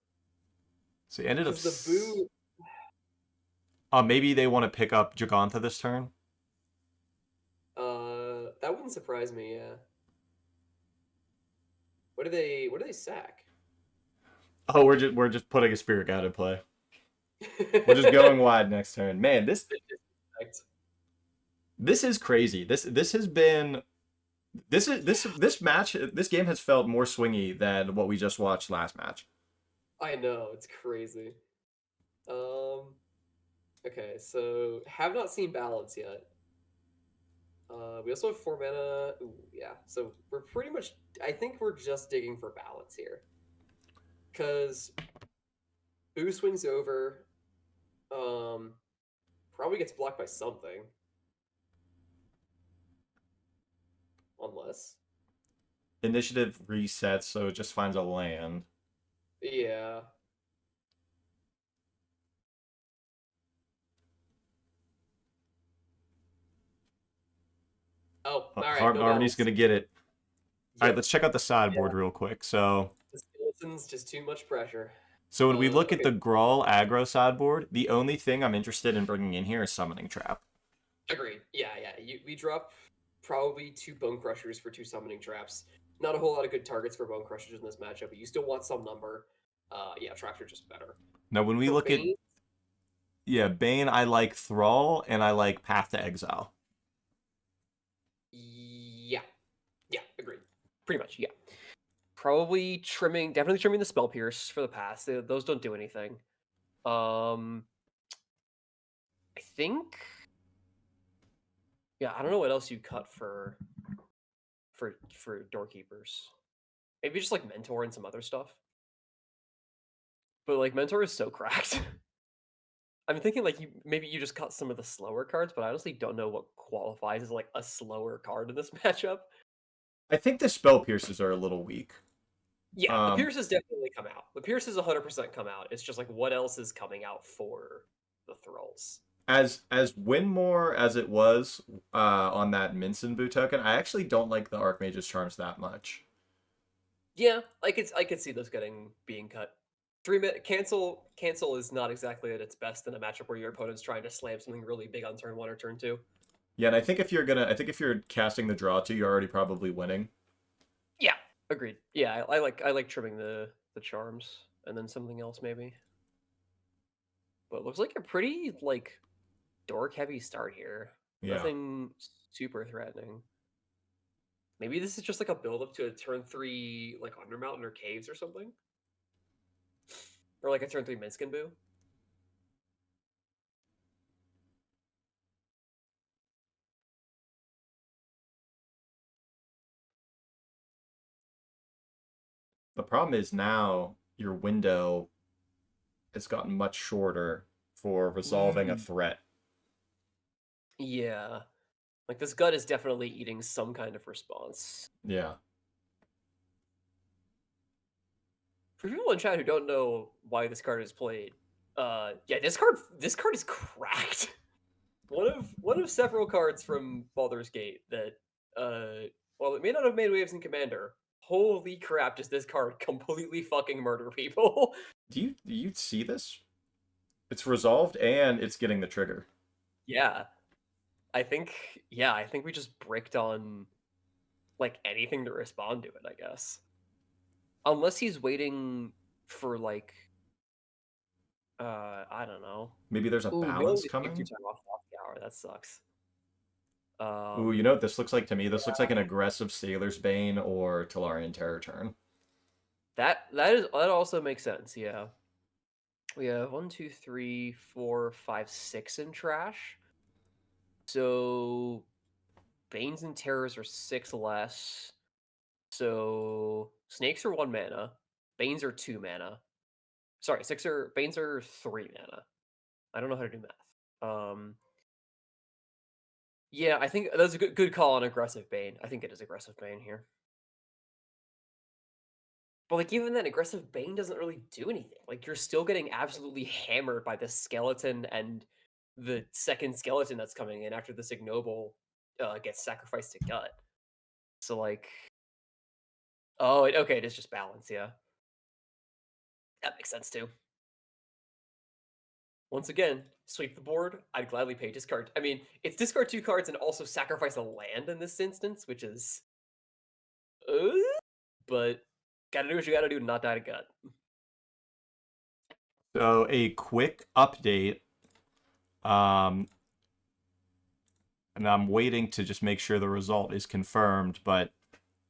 S1: So you ended up.
S2: Because the boo,
S1: Maybe they want to pick up Giganta this turn.
S2: that wouldn't surprise me. Yeah. What do they sack?
S1: Oh, we're just putting a Spirit Guide in play. We're just going wide next turn. Man, this is crazy. This has been this match this game has felt more swingy than what we just watched last match.
S2: I know it's crazy. Um. Okay, so have not seen balance yet. We also have 4 mana. Ooh, yeah. So we're pretty much. I think we're just digging for balance here, because Boo swings over. Um, Probably gets blocked by something, unless.
S1: Initiative resets, so it just finds a land.
S2: Yeah. Oh, all right. No
S1: Harmony's
S2: balance.
S1: gonna get it. All right,
S2: Yep.
S1: let's check out the
S2: Yeah.
S1: sideboard real quick.
S2: The skeleton's just too much pressure.
S1: So when we look at
S2: Okay.
S1: the Grawl aggro sideboard, the only thing I'm interested in bringing in here is Summoning Trap.
S2: Agreed. Yeah, yeah. We drop probably 2 Bone Crushers for 2 Summoning Traps. Not a whole lot of good targets for Bone Crushers in this matchup, but you still want some number. Yeah, traps are just better.
S1: Now when we
S2: For
S1: look at
S2: Bane,
S1: yeah, Bane, I like Thrall and I like Path to Exile.
S2: yeah, yeah, agreed. Pretty much, yeah. Probably definitely trimming the Spell Pierce for the pass. Those don't do anything. Um, I think, yeah, I don't know what else you cut for Doorkeepers. Maybe just like Mentor and some other stuff. But like Mentor is so cracked. I'm thinking like maybe you just cut some of the slower cards, but I honestly don't know what qualifies as like a slower card in this matchup.
S1: I think the Spell Pierces are a little weak.
S2: Yeah, the
S1: Um,
S2: Pierce has definitely come out. The Pierce has 100% come out. It's just like what else is coming out for the Thralls?
S1: as Winmore as it was on that Minson Boo token, I actually don't like the Archmage's Charms that much.
S2: Yeah, I could see those being cut. 3 minute cancel is not exactly at its best in a matchup where your opponent's trying to slam something really big on turn 1 or turn 2.
S1: Yeah, and I think if you're casting the draw two, you're already probably winning.
S2: Yeah, agreed. Yeah, I like trimming the charms and then something else maybe. But it looks like a pretty like dork heavy start here.
S1: Yeah.
S2: Nothing super threatening. Maybe this is just like a build up to a turn 3 like Undermountain or Caves or something, or like a turn 3 Minskin Boo.
S1: The problem is now your window has gotten much shorter for resolving a
S2: Mm.
S1: threat.
S2: Yeah, like this gut is definitely eating some kind of response.
S1: Yeah.
S2: For people in chat who don't know why this card is played, yeah, this card is cracked. One of several cards from Baldur's Gate that, while it may not have made waves in Commander, holy crap, does this card completely fucking murder people?
S1: Do you see this? It's resolved and it's getting the trigger.
S2: Yeah, I think we just bricked on like anything to respond to it. I guess unless he's waiting for like, I don't know.
S1: Maybe there's a
S2: Ooh, no,
S1: balance
S2: just take 2
S1: coming.
S2: time off the hour. That sucks.
S1: Ooh, you
S2: Um,
S1: know what this looks like to me? This looks like an aggressive Sailor's Bane or Tellarian Terror turn.
S2: that also makes sense. Yeah, we have one, two, three, four, five, six in trash. So Banes and Terrors are six less. So snakes are 1 mana. Banes are 2 mana. Sorry, Banes are 3 mana. I don't know how to do math. Yeah, I think that's a good call on aggressive Bane. I think it is aggressive Bane here. But like even then, aggressive Bane doesn't really do anything. Like you're still getting absolutely hammered by this skeleton and the second skeleton that's coming in after this ignoble gets sacrificed to gut. So like, oh, okay, it is just balance. Yeah, that makes sense too. Once again, sweep the board. I'd gladly pay discard. I mean, it's discard 2 cards and also sacrifice a land in this instance, which is, uh, but gotta do what you gotta do to not die to gut.
S1: So a quick update. Um, and I'm waiting to just make sure the result is confirmed, but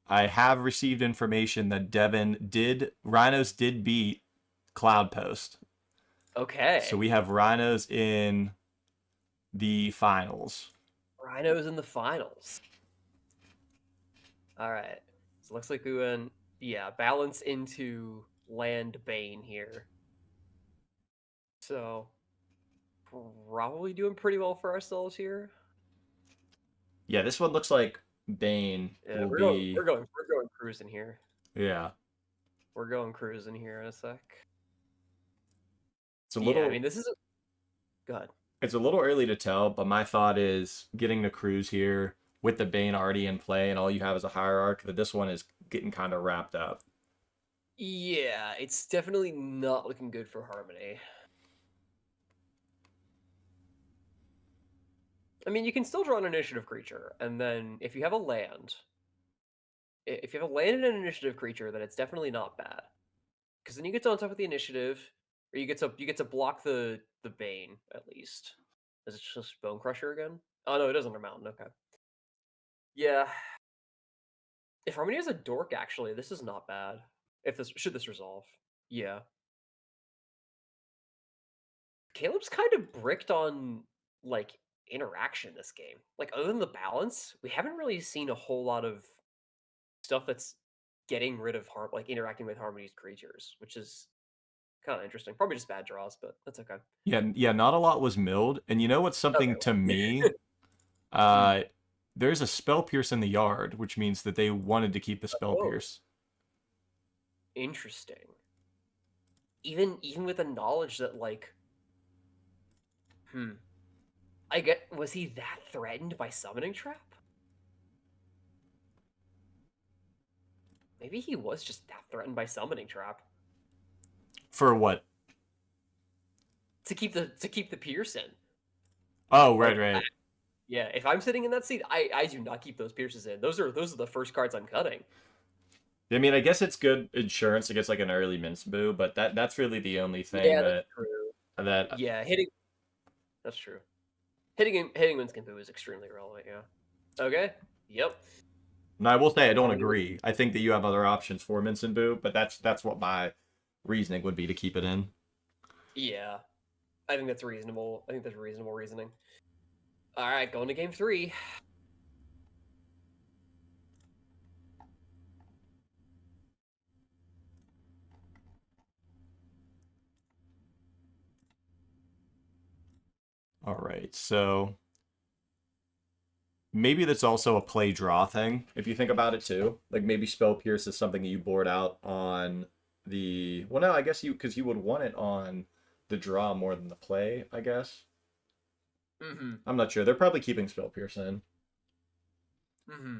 S1: I have received information that Rhinos did beat Cloud Post. So
S2: Okay,
S1: we have Rhinos in the finals.
S2: Rhinos in the finals. All right, so looks like we went, yeah, balance into land Bane here. So probably doing pretty well for ourselves here.
S1: Yeah, this one looks like Bane
S2: Yeah,
S1: will
S2: we're going,
S1: be.
S2: we're going, we're going cruising here.
S1: Yeah,
S2: We're going cruising here in a sec.
S1: it's a
S2: Yeah, I
S1: little
S2: mean this is a, go ahead.
S1: it's a little early to tell, but my thought is getting the cruise here with the Bane already in play, and all you have is a hierarch. That this one is getting kind of wrapped up.
S2: Yeah, it's definitely not looking good for Harmony. I mean, you can still draw an initiative creature, and then if you have a land, if you have a land and an initiative creature, then it's definitely not bad. Because then you get to on top of the initiative, or you get to block the Bane at least. Is it just Bone Crusher again? Oh no, it is under Mountain. Okay. Yeah, if Harmony has a Dork, actually, this is not bad. If this should this resolve, yeah. Caleb's kind of bricked on like interaction this game. Like other than the balance, we haven't really seen a whole lot of stuff that's getting rid of like interacting with Harmony's creatures, which is kind of interesting. Probably just bad draws, but that's okay.
S1: Yeah, yeah, not a lot was milled, and you know what's something to me?
S2: Okay. Hmm.
S1: Uh, there's a spell pierce in the yard, which means that they wanted to keep the spell
S2: Oh,
S1: pierce.
S2: interesting. Even with the knowledge that like, hmm, I get was he that threatened by summoning trap? Maybe he was just that threatened by summoning trap
S1: For what?
S2: to keep the pierce in.
S1: Oh, right,
S2: Like
S1: right.
S2: yeah, if I'm sitting in that seat, I do not keep those pierces in. Those are the first cards I'm cutting.
S1: I mean, I guess it's good insurance against like an early mince boo, but that's really the only thing
S2: Yeah, that's
S1: that
S2: true.
S1: that.
S2: Yeah, hitting that's true. Hitting Winston Poo is extremely relevant. Yeah. Okay. Yep.
S1: And I will say I don't
S2: Harmony.
S1: agree. I think that you have other options for mince and boo, but that's what my reasoning would be to keep it in.
S2: Yeah, I think that's reasonable. I think that's reasonable reasoning. All right, going to game three.
S1: All right, so maybe that's also a play draw thing if you think about it too. Like maybe spell pierce is something that you board out on the well, no, I guess you because you would want it on the draw more than the play. I guess
S2: Mm-hmm.
S1: I'm not sure. They're probably keeping spell pierce in.
S2: Mm-hmm.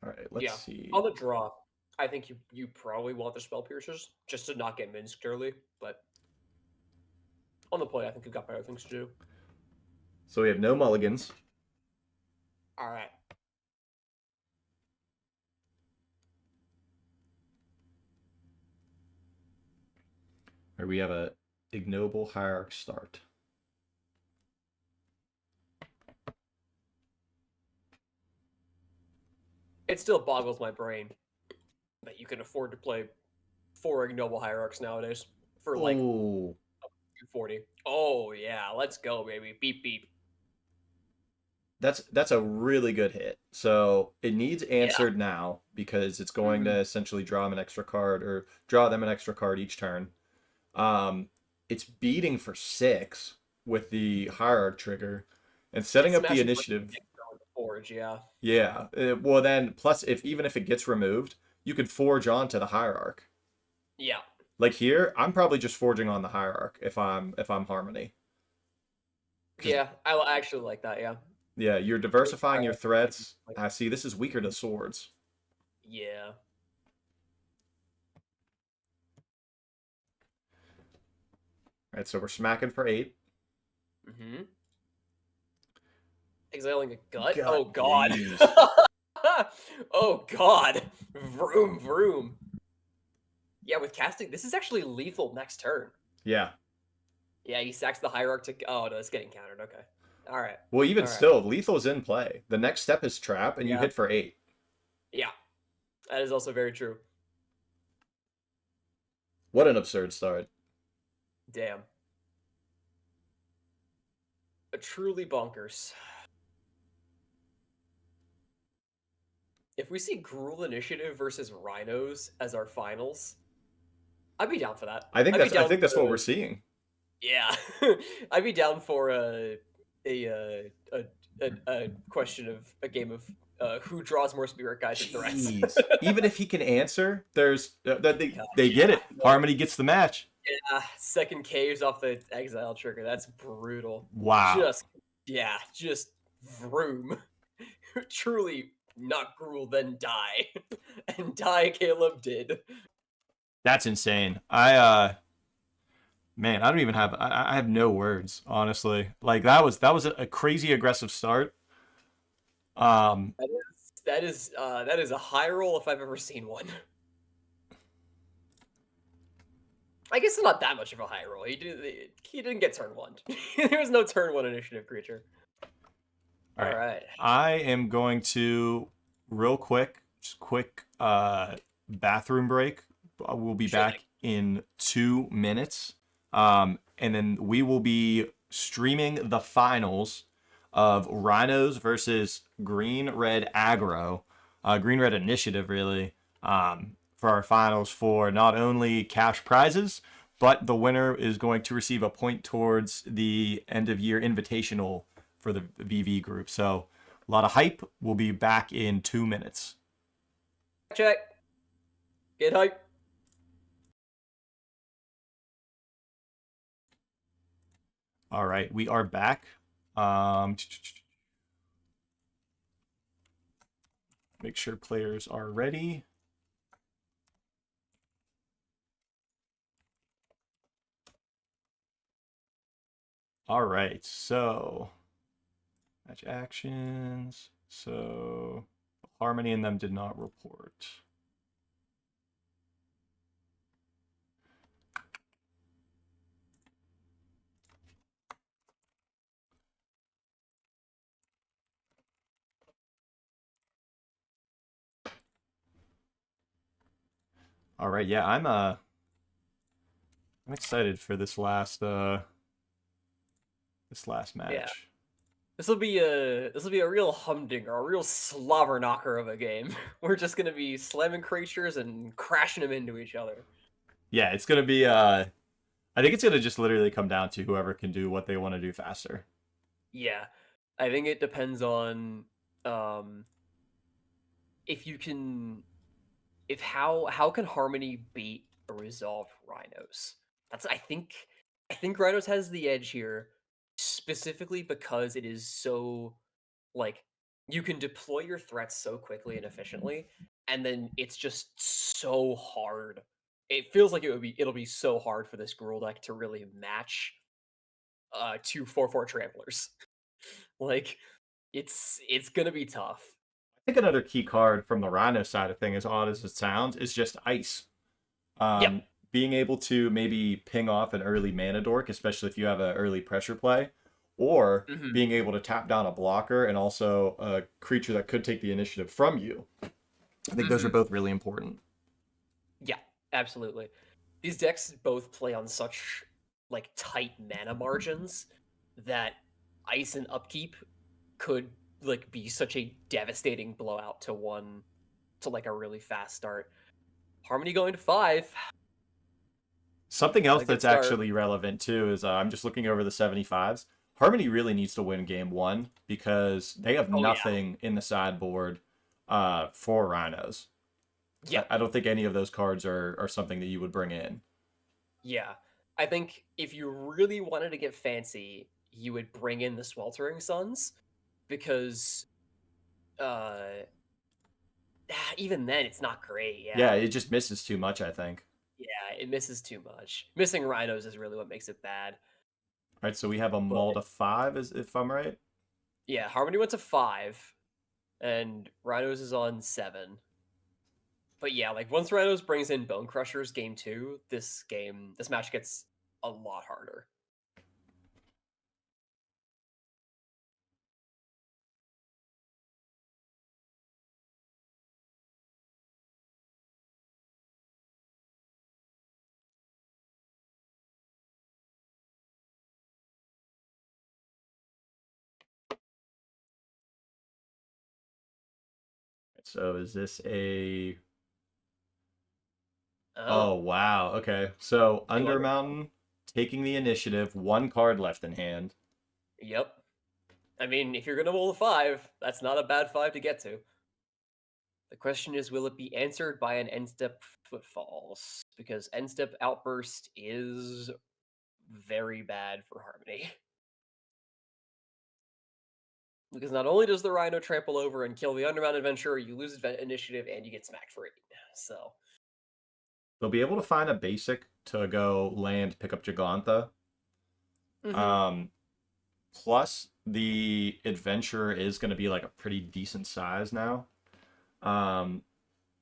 S1: All right, let's
S2: Yeah.
S1: see.
S2: On the draw, I think you probably want the spell piercers just to not get minced early, but on the play, I think you've got better things to do.
S1: So we have no mulligans.
S2: All right.
S1: Or we have a ignoble hierarch start.
S2: it still boggles my brain that you can afford to play 4 ignoble hierarchs nowadays for like
S1: Oh,
S2: 240. Oh yeah, let's go, baby. Beep beep.
S1: that's a really good hit. So it needs
S2: Yeah.
S1: answered now because it's going to
S2: Hmm.
S1: essentially draw them an extra card or draw them an extra card each turn. Um, it's beating for 6 with the hierarch trigger and setting
S2: It's
S1: up the
S2: smashing for
S1: initiative.
S2: the forge. Yeah.
S1: Yeah. Well, then plus if even if it gets removed, you could forge onto the hierarch.
S2: Yeah.
S1: Like here, I'm probably just forging on the hierarch if I'm Harmony. Because
S2: Yeah. I actually like that. Yeah.
S1: yeah, you're
S2: Makes
S1: diversifying your
S2: hierarch
S1: threats.
S2: like
S1: I see this is weaker to swords.
S2: yeah.
S1: All right, so we're smacking for 8.
S2: Mm-hmm. Exiling a gut.
S1: God,
S2: Oh god.
S1: please.
S2: Oh god. Vroom vroom. Yeah, with casting, this is actually lethal next turn.
S1: Yeah.
S2: Yeah, he sacks the hierarch to. Oh no, it's getting countered. Okay. All right.
S1: Well, even
S2: All right.
S1: still, lethal's in play. The next step is trap, and you
S2: Yeah.
S1: hit for 8.
S2: Yeah. That is also very true.
S1: What an absurd start.
S2: Damn. A truly bonkers. If we see Gruul Initiative versus Rhinos as our finals, I'd be down for that. I'd be
S1: I
S2: down
S1: think
S2: for
S1: that's what we're seeing.
S2: yeah. I'd be down for a question of a game of who draws more spirit guides and threats.
S1: Jeez. Even if he can answer, there's
S2: God,
S1: they get
S2: yeah.
S1: it.
S2: No,
S1: Harmony gets the match.
S2: yeah. Second caves off the exile trigger. That's brutal.
S1: Wow.
S2: Just yeah, just vroom. Truly not Gruul, then die. And die Caleb did.
S1: That's insane. Man, I don't even have I have no words, honestly. Like that was a crazy aggressive start. Um
S2: That is a high roll if I've ever seen one. I guess it's not that much of a high roll. He didn't get turn one. There was no turn one initiative creature.
S1: all
S2: All
S1: right.
S2: right.
S1: I am going to real quick, just quick bathroom break. We'll be
S2: Sure thing.
S1: back in 2 minutes. And then we will be streaming the finals of Rhinos versus Green Red Aggro, Green Red Initiative, really, for our finals for not only cash prizes, but the winner is going to receive a point towards the end of year invitational for the VV group. So a lot of hype. We'll be back in 2 minutes.
S2: Check. Get hype.
S1: All right, we are back. Um, Make sure players are ready. All right, so match actions. So Harmony and them did not report. All right, yeah, I'm excited for this last
S2: Yeah.
S1: match.
S2: This will be a real humdinger, a real slobber knocker of a game. We're just gonna be slamming creatures and crashing them into each other.
S1: Yeah, it's gonna be I think it's gonna just literally come down to whoever can do what they want to do faster.
S2: Yeah. I think it depends on um if you can if how can Harmony beat or resolve Rhinos? That's I think Rhinos has the edge here specifically because it is so like you can deploy your threats so quickly and efficiently and then it's just so hard. It feels like it'll be so hard for this Gruul deck to really match 2/4/4 tramplers. Like it's going to be tough.
S1: I think another key card from the Rhino side of thing, as odd as it sounds, is just ice.
S2: Yep.
S1: Being able to maybe ping off an early mana dork, especially if you have an early pressure play, or
S2: Mhm.
S1: being able to tap down a blocker and also a creature that could take the initiative from you. I think those are
S2: Hmm.
S1: both really important.
S2: Yeah, absolutely. These decks both play on such like tight mana margins that ice and upkeep could like be such a devastating blowout to one to like a really fast start. Harmony going to 5,
S1: Something
S2: not
S1: else
S2: a good
S1: that's
S2: start.
S1: actually relevant too is I'm just looking over the 75s. Harmony really needs to win game one because they have
S2: Oh yeah,
S1: nothing in the sideboard for Rhinos.
S2: yeah,
S1: I don't think any of those cards are something that you would bring in.
S2: yeah. I think if you really wanted to get fancy, you would bring in the Sweltering Suns because uh even then it's not great.
S1: Yeah,
S2: Yeah,
S1: it just misses too much, I think.
S2: yeah, it misses too much. Missing Rhinos is really what makes it bad.
S1: All right, so we have a
S2: But
S1: Mull to 5, is if I'm right.
S2: yeah, Harmony went to 5, and Rhinos is on 7. But yeah, like once Rhinos brings in Bone Crushers game 2, this match gets a lot harder.
S1: So is this a Oh,
S2: Oh,
S1: wow. Okay. So
S2: two under.
S1: Undermountain taking the initiative, one card left in hand.
S2: Yep. I mean, if you're gonna roll a 5, that's not a bad 5 to get to. The question is, will it be answered by an end step footfalls? Because end step outburst is very bad for Harmony. Because not only does the Rhino trample over and kill the Underground Adventurer, you lose initiative and you get smacked free. So,
S1: They'll be able to find a basic to go land, pick up Gigantha.
S2: hmm,
S1: Um, Plus, the adventurer is going to be like a pretty decent size now. Um,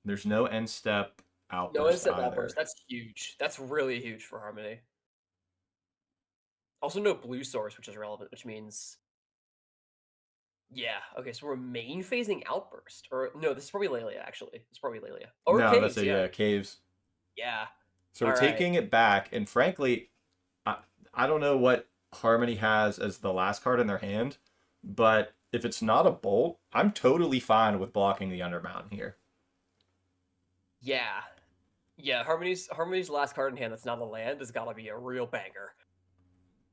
S1: there's no end step
S2: no end
S1: outburst
S2: step outburst.
S1: either.
S2: That's huge. That's really huge for Harmony. Also, no blue source, which is relevant, which means yeah. Okay, so we're main phasing outburst, or no? This is probably Lelia. Actually, it's probably Lelia or
S1: No, that's
S2: caves.
S1: a
S2: Yeah,
S1: caves.
S2: yeah.
S1: So we're
S2: All right.
S1: taking it back, and frankly, I, I don't know what Harmony has as the last card in their hand, but if it's not a bolt, I'm totally fine with blocking the Undermountain here.
S2: Yeah, yeah. Harmony's last card in hand that's not a land has got to be a real banger.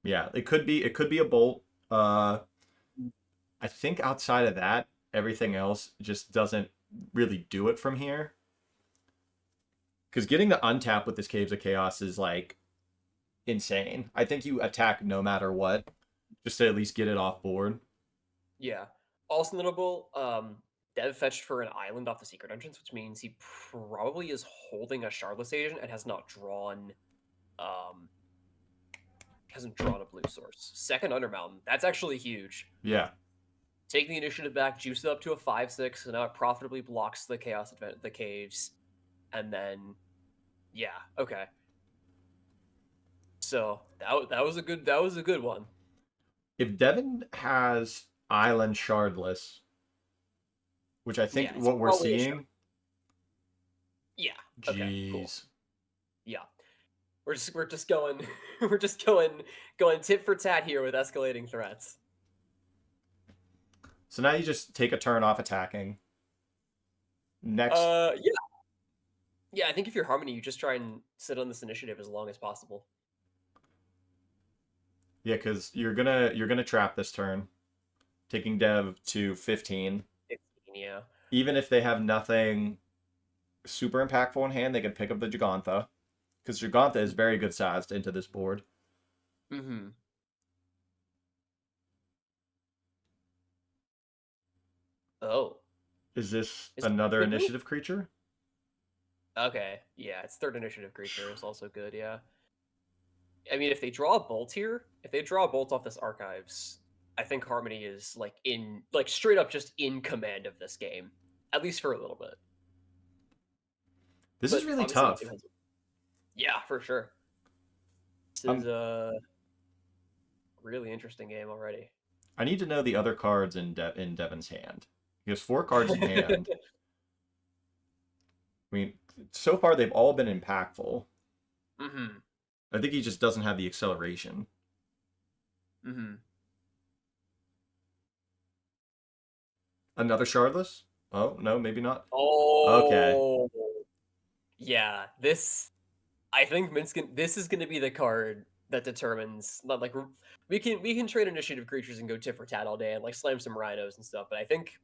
S1: Yeah, it could be a bolt. I think outside of that, everything else just doesn't really do it from here. Because getting to untap with this Caves of Chaos is like insane. I think you attack no matter what, just to at least get it off board.
S2: Yeah. Also notable, Dev fetched for an island off the secret entrance, which means he probably is holding a Shardless agent and um hasn't drawn a blue source. Second Undermountain. That's actually huge.
S1: Yeah.
S2: Take the initiative back, juice it up to a 5/6, so now it profitably blocks the the caves, and then yeah, okay. So that was a good one.
S1: If Devin has Island Shardless, which I think
S2: Yeah, it's
S1: what we're
S2: probably a shard.
S1: seeing,
S2: Yeah. Okay, cool.
S1: jeez.
S2: Yeah. We're just going we're just going tit for tat here with escalating threats.
S1: So now you just take a turn off attacking. Next,
S2: Yeah. Yeah, I think if you're Harmony, you just try and sit on this initiative as long as possible.
S1: yeah, because you're gonna trap this turn, taking Dev to 15.
S2: 15, yeah.
S1: Even if they have nothing super impactful in hand, they can pick up the Gigantha, because Gigantha is very good sized into this board.
S2: Mm-hmm. Oh.
S1: Is this
S2: Is it
S1: another
S2: good move?
S1: initiative creature?
S2: Okay. Yeah, it's third initiative creature is also good, yeah. I mean, if they draw a bolt here, if they draw a bolt off this archives, I think Harmony is like straight up just in command of this game. At least for a little bit.
S1: This is
S2: But
S1: really
S2: obviously the
S1: tough.
S2: game has yeah, for sure. This is
S1: Um,
S2: a really interesting game already.
S1: I need to know the other cards in Devin's hand. He has four cards in hand. I mean, so far they've all been impactful.
S2: Mm-hmm.
S1: I think he just doesn't have the acceleration.
S2: Mm-hmm.
S1: Another Shardless? Oh, no, maybe not. Okay.
S2: Oh, yeah. I think Minskin. This is going to be the card that determines. Not like we can trade initiative creatures and go tit for tat all day and like slam some rhinos and stuff. But I think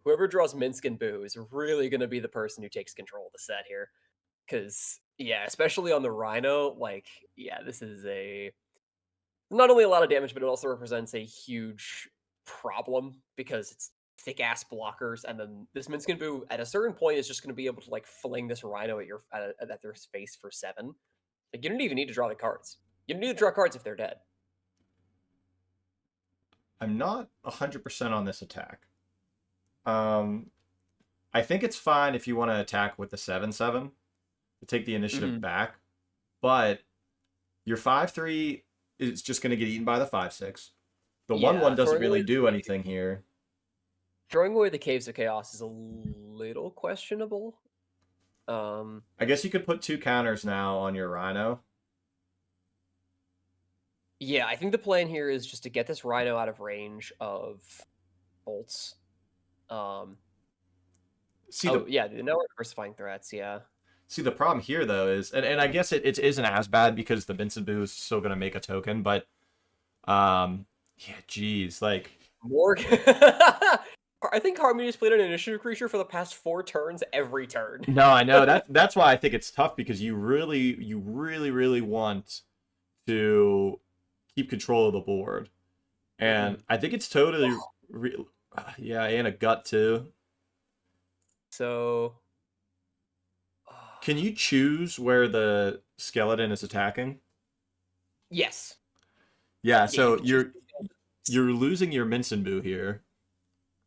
S2: whoever draws Minskin Boo is really going to be the person who takes control of the set here. Because yeah, especially on the rhino, like yeah, this is a not only a lot of damage, but it also represents a huge problem because it's thick ass blockers, and then this Minskin Boo at a certain point is just going to be able to like fling this rhino at their face for 7. Like you don't even need to draw the cards. You don't need to draw cards if they're dead.
S1: I'm not 100% on this attack. Um, I think it's fine if you want to attack with the 7/7 to take the initiative
S2: Hmm.
S1: back, but your 5/3 is just going to get eaten by the 5/6. The 1/1
S2: Yeah,
S1: doesn't really do anything here.
S2: throwing away the Caves of Chaos is a little questionable. Um,
S1: I guess you could put 2 counters now on your Rhino.
S2: yeah, I think the plan here is just to get this Rhino out of range of bolts. Um,
S1: See
S2: oh
S1: the
S2: yeah, no diversifying threats. Yeah.
S1: See the problem here though is, and I guess it isn't as bad because the Vincent Boo is still gonna make a token, but yeah, geez, like
S2: More. I think Harmony's played an initiative creature for the past 4 turns every turn.
S1: no, I know that's why I think it's tough because you really want to keep control of the board, and
S2: Hmm.
S1: I think it's totally real. Yeah, and a gut too.
S2: So,
S1: Can you choose where the skeleton is attacking?
S2: yes.
S1: Yeah,
S2: Yeah, you
S1: so
S2: can choose.
S1: you're losing your Boo here.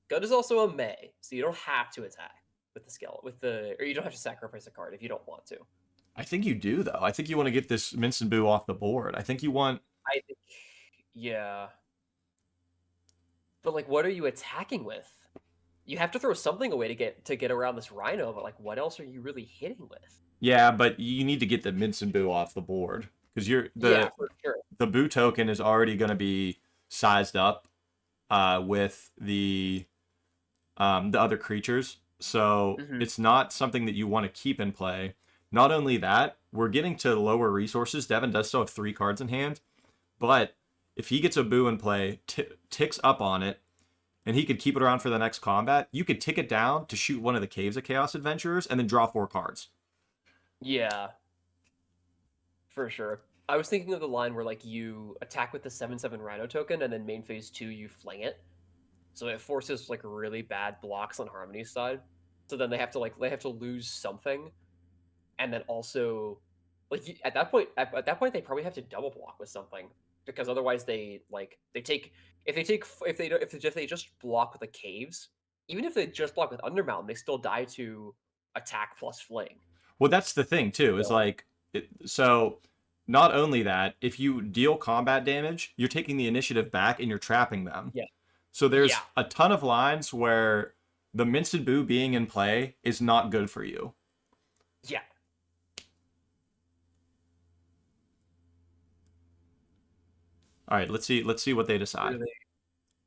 S2: Gut is also a May, so you don't have to attack with the skeleton, or you don't have to sacrifice a card if you don't want to.
S1: I think you do though. I think you want to get this Boo off the board. I think you want.
S2: I think, yeah. But like, what are you attacking with? You have to throw something away to get around this rhino, but like, what else are you really hitting with?
S1: Yeah, but you need to get the Boo off the board because you're
S2: Yeah, for sure.
S1: the Boo token is already going to be sized up with the other creatures, so
S2: Hmm.
S1: it's not something that you want to keep in play. Not only that, we're getting to lower resources. Devin does still have 3 cards in hand, but if he gets a Boo in play, ticks up on it, and he could keep it around for the next combat, you could tick it down to shoot one of the Caves of Chaos adventurers and then draw 4 cards.
S2: Yeah, for sure. I was thinking of the line where like you attack with the 7/7 Rhino token, and then main phase 2 you fling it, so it forces like really bad blocks on Harmony's side. So then they have to lose something, and then also like at that point they probably have to double block with something because otherwise they take if they take if they don't if they just block with the caves, even if they just block with Undermountain, they still die to attack plus fling.
S1: Well, that's the thing too. Is
S2: So
S1: like so. Not only that, if you deal combat damage, you're taking the initiative back and you're trapping them.
S2: yeah,
S1: So
S2: yeah,
S1: there's a ton of lines where the Minston Boo being in play is not good for you.
S2: yeah.
S1: All right, let's see what they decide.
S2: Really,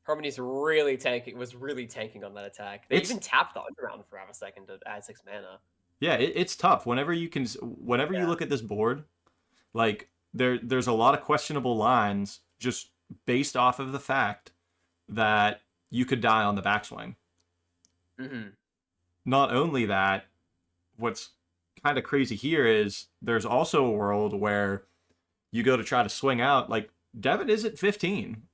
S2: Harmony's really tanking was really tanking on that attack. They
S1: It's
S2: even tapped the Undermountain for half a second to add 6 mana.
S1: yeah, it's tough whenever you
S2: Yeah.
S1: look at this board, like there's a lot of questionable lines just based off of the fact that you could die on the backswing.
S2: Hmm.
S1: Not only that, what's kind of crazy here is there's also a world where you go to try to swing out. Like Devin is at 15.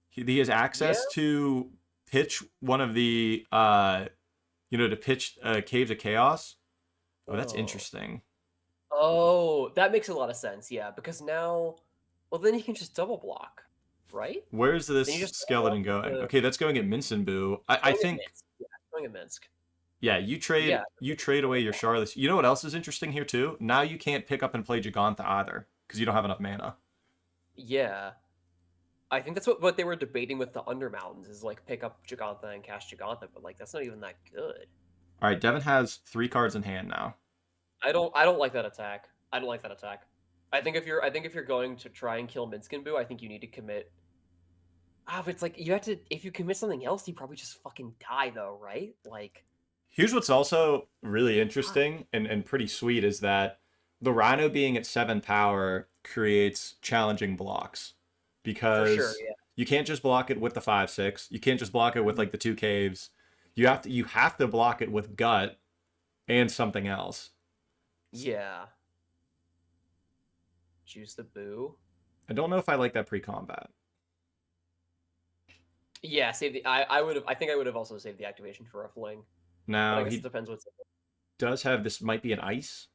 S1: He has
S2: Yeah.
S1: access to pitch one of the to pitch Caves of Chaos. Oh, that's
S2: Oh.
S1: interesting.
S2: Oh, that makes a lot of sense. Yeah, because now, well, then you can just double block, right?
S1: Where's
S2: Then you
S1: this
S2: just double up
S1: skeleton
S2: with
S1: going?
S2: the
S1: Okay, that's going at Minson. I
S2: going at
S1: think
S2: Minsk. Yeah, going at Minsk.
S1: yeah,
S2: Yeah,
S1: you trade away
S2: double
S1: your
S2: block.
S1: Charlotte. You know what else is interesting here too? Now you can't pick up and play Giganta either because you don't have enough mana.
S2: Yeah, I think that's what they were debating with the Undermountains is like pick up Gigantha and cast Gigantha, but like that's not even that good.
S1: All right, Devin has 3 cards in hand now.
S2: I don't like that attack. I don't like that attack. I think if you're going to try and kill Minskin Boo, I think you need to commit. Ah, but it's like you have to. If you commit something else, you probably just fucking die though, right? Like,
S1: Here's what's also really
S2: ah,
S1: interesting and pretty sweet is that the Rhino being at 7 power creates challenging blocks
S2: for sure.
S1: because you can't just block it with the 5/6. You can't just block it
S2: Yeah.
S1: with like the 2 caves. You have to block it with gut and something else.
S2: Yeah. Choose the Boo.
S1: I don't know if I like that pre-combat.
S2: Yeah, save the. I would have. I think I would have also saved the activation for a fling, but I
S1: Now
S2: guess it
S1: he
S2: depends what's in it.
S1: does have this might be an ice.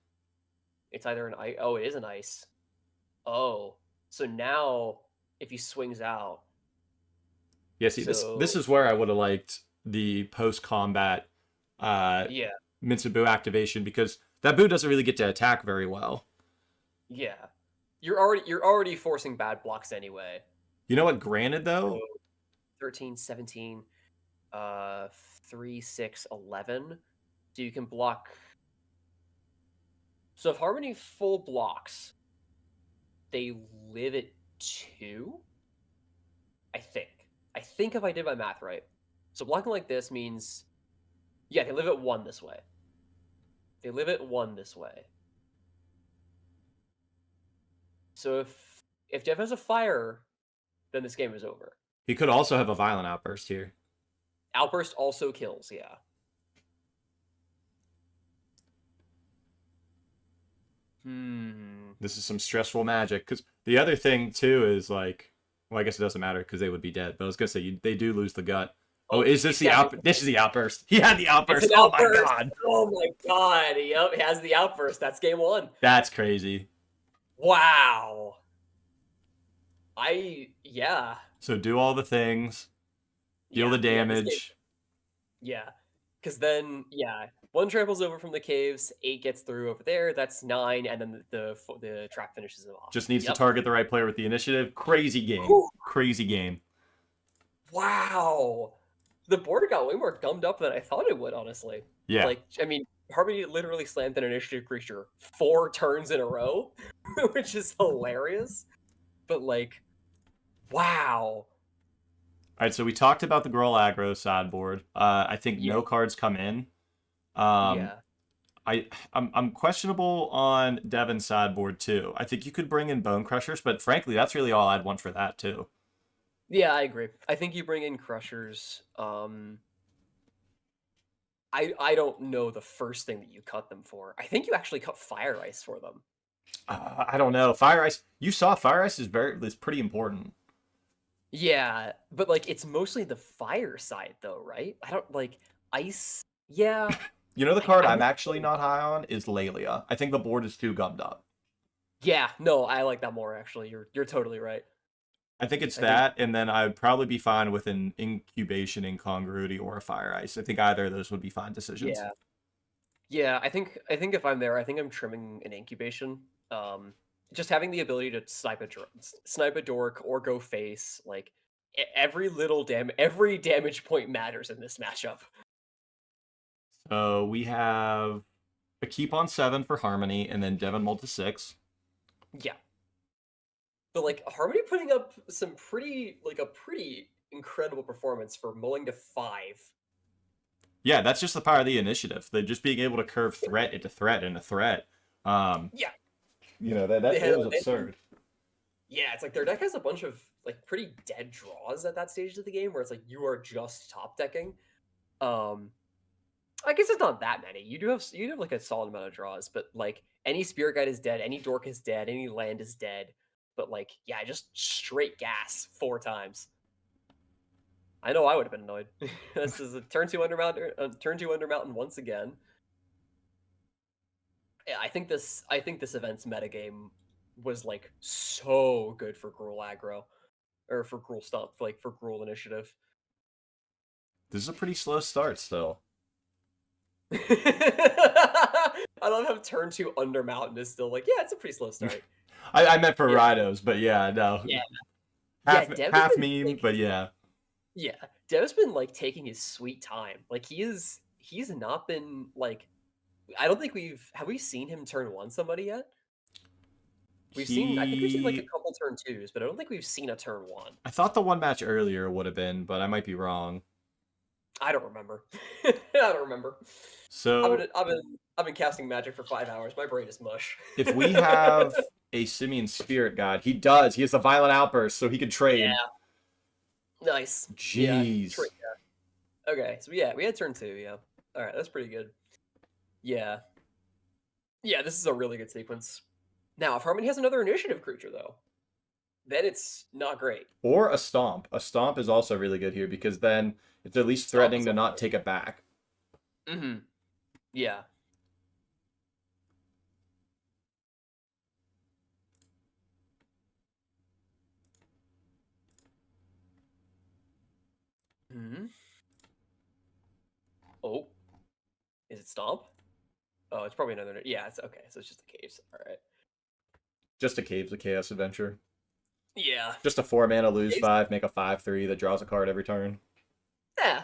S2: It's either an ice. Oh, it is an ice. Oh, so now if he swings out,
S1: Yeah, see this
S2: so
S1: is where I would have liked the post-combat uh
S2: yeah,
S1: Mitsubu activation because that Boo doesn't really get to attack very well.
S2: yeah, you're already forcing bad blocks anyway.
S1: You know what? Granted,
S2: So
S1: though,
S2: 13, 17, uh, 3, 6, 11. So you can block. So if Harmony full blocks, they live at 2. I think. I think if I did my math right. So blocking like this means, yeah, they live at 1 this way. They live at 1 this way. So if Jeff has a fire, then this game is over.
S1: he could also have a violent outburst here.
S2: Outburst also kills, yeah. Hmm.
S1: This is some stressful magic. Because the other thing too is like, well, I guess it doesn't matter because they would be dead. But I was gonna say they do lose the gut. Oh,
S2: Oh,
S1: is this
S2: he's
S1: the
S2: definitely.
S1: out? This is the outburst. He had the
S2: It's
S1: outburst.
S2: an
S1: Oh my
S2: outburst.
S1: god,
S2: Oh my god. Yep, he has the outburst. That's game 1.
S1: that's crazy.
S2: Wow. Yeah.
S1: So do all the things, deal
S2: Yeah,
S1: the
S2: yeah, this game.
S1: damage.
S2: Yeah. Because then, yeah, 1 tramples over from the caves, 8 gets through over there, that's 9, and then the trap finishes him off.
S1: Just needs to
S2: Yep.
S1: target the right player with the initiative. Crazy game.
S2: Whew.
S1: Crazy game.
S2: Wow. The board got way more gummed up than I thought it would, honestly.
S1: Yeah.
S2: Like, I mean, Harmony literally slammed an initiative creature 4 turns in a row, which is hilarious. But, like, wow.
S1: All right. So we talked about the Girl aggro sideboard. I think
S2: Yeah,
S1: no cards come in. Um,
S2: yeah.
S1: I'm questionable on Devin's sideboard too. I think you could bring in Bone Crushers, but frankly, that's really all I'd want for that too.
S2: Yeah, I agree. I think you bring in Crushers. I don't know the first thing that you cut them for. I think you actually cut Fire Ice for them.
S1: I don't know. Fire Ice. You saw Fire Ice is pretty important.
S2: Yeah, but like it's mostly the fire side though, right? I don't like ice. Yeah,
S1: You know the card
S2: I'm
S1: I'm
S2: not
S1: actually
S2: sure.
S1: not high on is Lelia. I think the board is too gummed up.
S2: Yeah, no, I like that more actually. You're totally right.
S1: I think it's
S2: I think
S1: that, and then I'd probably be fine with an incubation incongruity or a Fire Ice. I think either of those would be fine decisions.
S2: yeah. Yeah, I think if I'm there, I think I'm trimming an incubation. Just having the ability to snipe a dork or go face, like every damage point matters in this matchup.
S1: So we have a keep on 7 for Harmony, and then Devon Mull to 6.
S2: Yeah. But like Harmony putting up some pretty incredible performance for mulling to 5.
S1: Yeah, that's just the power of the initiative. They're just being able to curve threat into threat into threat. Um,
S2: Yeah.
S1: that
S2: They
S1: it
S2: had,
S1: was
S2: they had
S1: absurd.
S2: Yeah, it's like their deck has a bunch of like pretty dead draws at that stage of the game where it's like you are just top decking. Um I guess it's not that many. You do have like a solid amount of draws, but like any spirit guide is dead, any dork is dead, any land is dead. But like, yeah, just straight gas 4 times. I know I would have been annoyed. This is a turn 2 under mountain once again. Yeah, I think this event's metagame was like so good for Gruul aggro or for Gruul stomp, like for Gruul initiative.
S1: This is a pretty slow start still.
S2: I love how turn 2 under mountain is still like, yeah, it's a pretty slow start.
S1: I meant for
S2: Yeah,
S1: Rhinos, but yeah, no.
S2: yeah, yeah.
S1: Half
S2: Dev has
S1: half
S2: been
S1: meme,
S2: like,
S1: but yeah.
S2: yeah, Dev's been like taking his sweet time. Like he is. he's not been like I don't think we seen him turn one somebody yet? I think we've seen like a
S1: He,
S2: couple turn twos, but I don't think we've seen a turn one.
S1: I thought the one match earlier would have been, but I might be wrong.
S2: I don't remember. I don't remember.
S1: So
S2: I've been casting Magic for 5 hours. My brain is mush.
S1: if we have a Simian Spirit God, he does. He has the Violent Outburst, so he can trade.
S2: Yeah, nice. Yeah,
S1: Jeez.
S2: okay. So yeah, we had turn two. Yeah. All right, that's pretty good. Yeah, yeah. This is a really good sequence. Now, if Harmony has another initiative creature, though, then it's not great.
S1: Or a Stomp. A Stomp is also really good here because then it's at least
S2: Stomp
S1: threatening
S2: is
S1: to
S2: also
S1: not take it back.
S2: good. Mm-hmm. Yeah. Hmm. Oh, is it Stomp? Oh, it's probably another. Yeah, it's okay. So it's just the caves. All right.
S1: Just a Caves of Chaos Adventure.
S2: Yeah.
S1: Just a 4 mana lose
S2: Caves.
S1: 5, make a 5/3 that draws a card every turn.
S2: Yeah,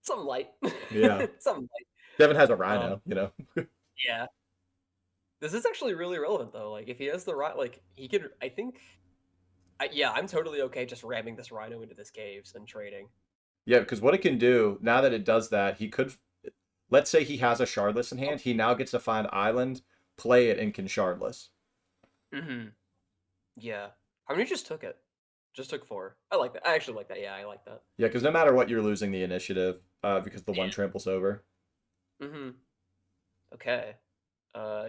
S2: something light.
S1: Yeah.
S2: Something light.
S1: Devin has a
S2: Um,
S1: Rhino.
S2: yeah. This is actually really relevant though. Like if he has the right, like he could. I think. Yeah, I'm totally okay just ramming this Rhino into this caves and trading.
S1: Yeah, because what it can do, now that it does that, he could, let's say he has a Shardless in hand, he now gets to find Island, play it, and can Shardless.
S2: Mm-hmm. Yeah. How many just took it? Just took four. I like that. I actually like that. Yeah, I like that.
S1: Yeah, because no matter what, you're losing the initiative because the one
S2: Yeah.
S1: tramples over.
S2: Mm-hmm. Okay.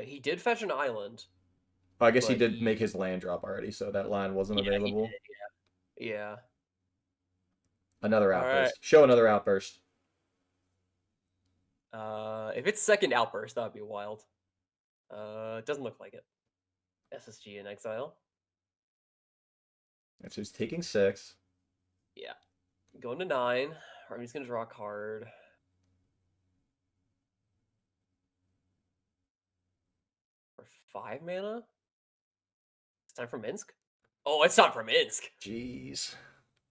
S2: He did fetch an island,
S1: I guess he
S2: but
S1: did make his land drop already, so that line wasn't
S2: yeah, he
S1: available.
S2: did. Yeah.
S1: Another
S2: All right.
S1: outburst. Show another outburst.
S2: If it's second outburst, that would be wild. It doesn't look like it. SSG in exile.
S1: And so he's taking 6.
S2: Yeah. Going to 9. I'm just gonna draw a card. For 5 mana? It's time for Minsk? Oh, it's time for Minsk.
S1: Jeez.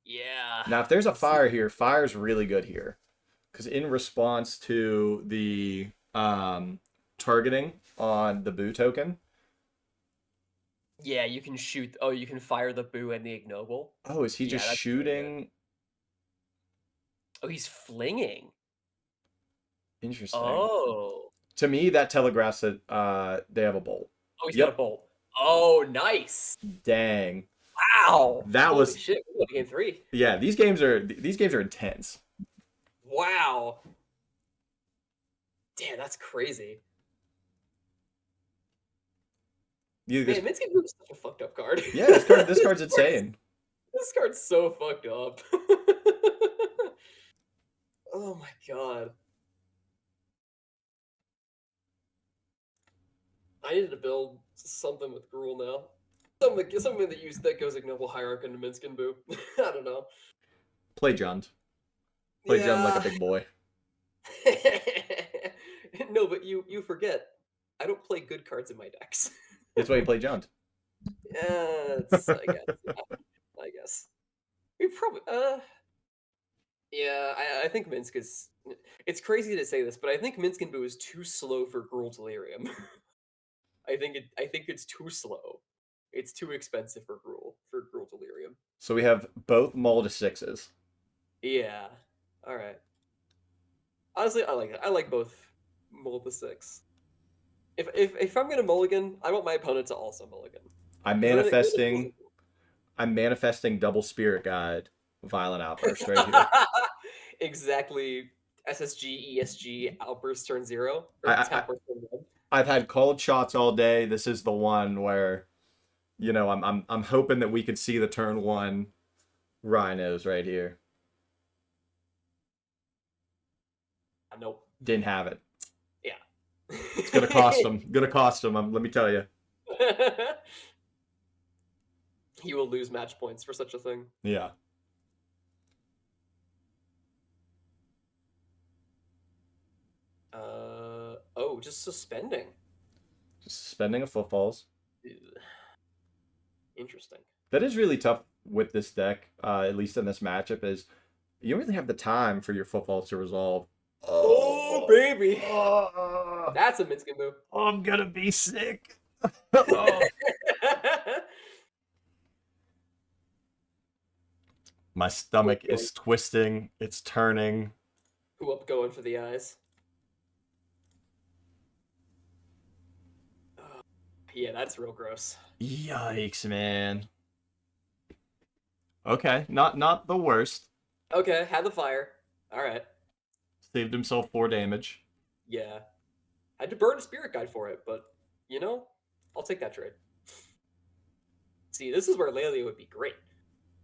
S2: Yeah.
S1: Now, if there's a
S2: Let's see.
S1: fire here, fire's really good here. Because in response to the targeting on the Boo token,
S2: Yeah, you can shoot. Oh, you can fire the Boo and the Ignoble.
S1: oh, is he
S2: Yeah,
S1: just
S2: that's really good.
S1: shooting?
S2: Oh, he's flinging.
S1: Interesting.
S2: Oh.
S1: To me, that telegraphs that they have a bolt.
S2: Oh, he's got a
S1: Yep.
S2: bolt. Oh, nice.
S1: Dang.
S2: Wow.
S1: That
S2: Holy
S1: was
S2: shit. We won game 3.
S1: yeah. These games are intense.
S2: Wow. Damn, that's crazy.
S1: This
S2: Man, Minsky Boo is such a fucked up card.
S1: yeah. This card's insane.
S2: This card's so fucked up. Oh my god. I needed to build something with Gruul now. Something that goes ignoble hierarch into Minskin Boo. I don't know.
S1: Play Jund. Play Jund like a
S2: Yeah.
S1: big boy.
S2: No, but you forget. I don't play good cards in my decks.
S1: That's why you play Jund.
S2: Yeah, it's I guess. Yeah, I guess. We probably yeah, I think Minsk is it's crazy to say this, but I think Minsk and Boo is too slow for Gruul Delirium. I think it's too slow. It's too expensive for Gruul Delirium.
S1: So we have both Mull to 6s.
S2: Yeah. All right. Honestly, I like it. I like both Mull the 6. If I'm gonna mulligan, I want my opponent to also mulligan.
S1: I'm
S2: Because then it feels
S1: manifesting. I'm manifesting double Spirit Guide, Violent Outburst right here.
S2: exactly SSG, ESG, Outburst turn 0,
S1: I,
S2: or
S1: I
S2: tap or turn 1.
S1: I've had cold shots all day. This is the one where I'm hoping that we could see the turn 1 rhinos right here.
S2: Nope.
S1: Didn't have it.
S2: Yeah.
S1: It's gonna cost them. Gonna cost them. Let me tell you.
S2: He will lose match points for such a thing.
S1: Yeah.
S2: Oh, just suspending.
S1: Just spending a footfalls.
S2: Ew. Interesting.
S1: That is really tough with this deck, at least in this matchup, is you don't really have the time for your footfalls to resolve. Oh.
S2: Oh, baby.
S1: Oh,
S2: That's a Minskin move.
S1: I'm gonna be sick. Oh. My
S2: Quick
S1: stomach
S2: going.
S1: is twisting. It's turning.
S2: Who up going for the eyes? Oh, yeah, that's real gross.
S1: Yikes, man. Okay, not the worst.
S2: Okay, had the fire. All right.
S1: Saved himself 4 damage.
S2: Yeah. Had to burn a spirit guide for it, but you know, I'll take that trade. See, this is where Lelia would be great.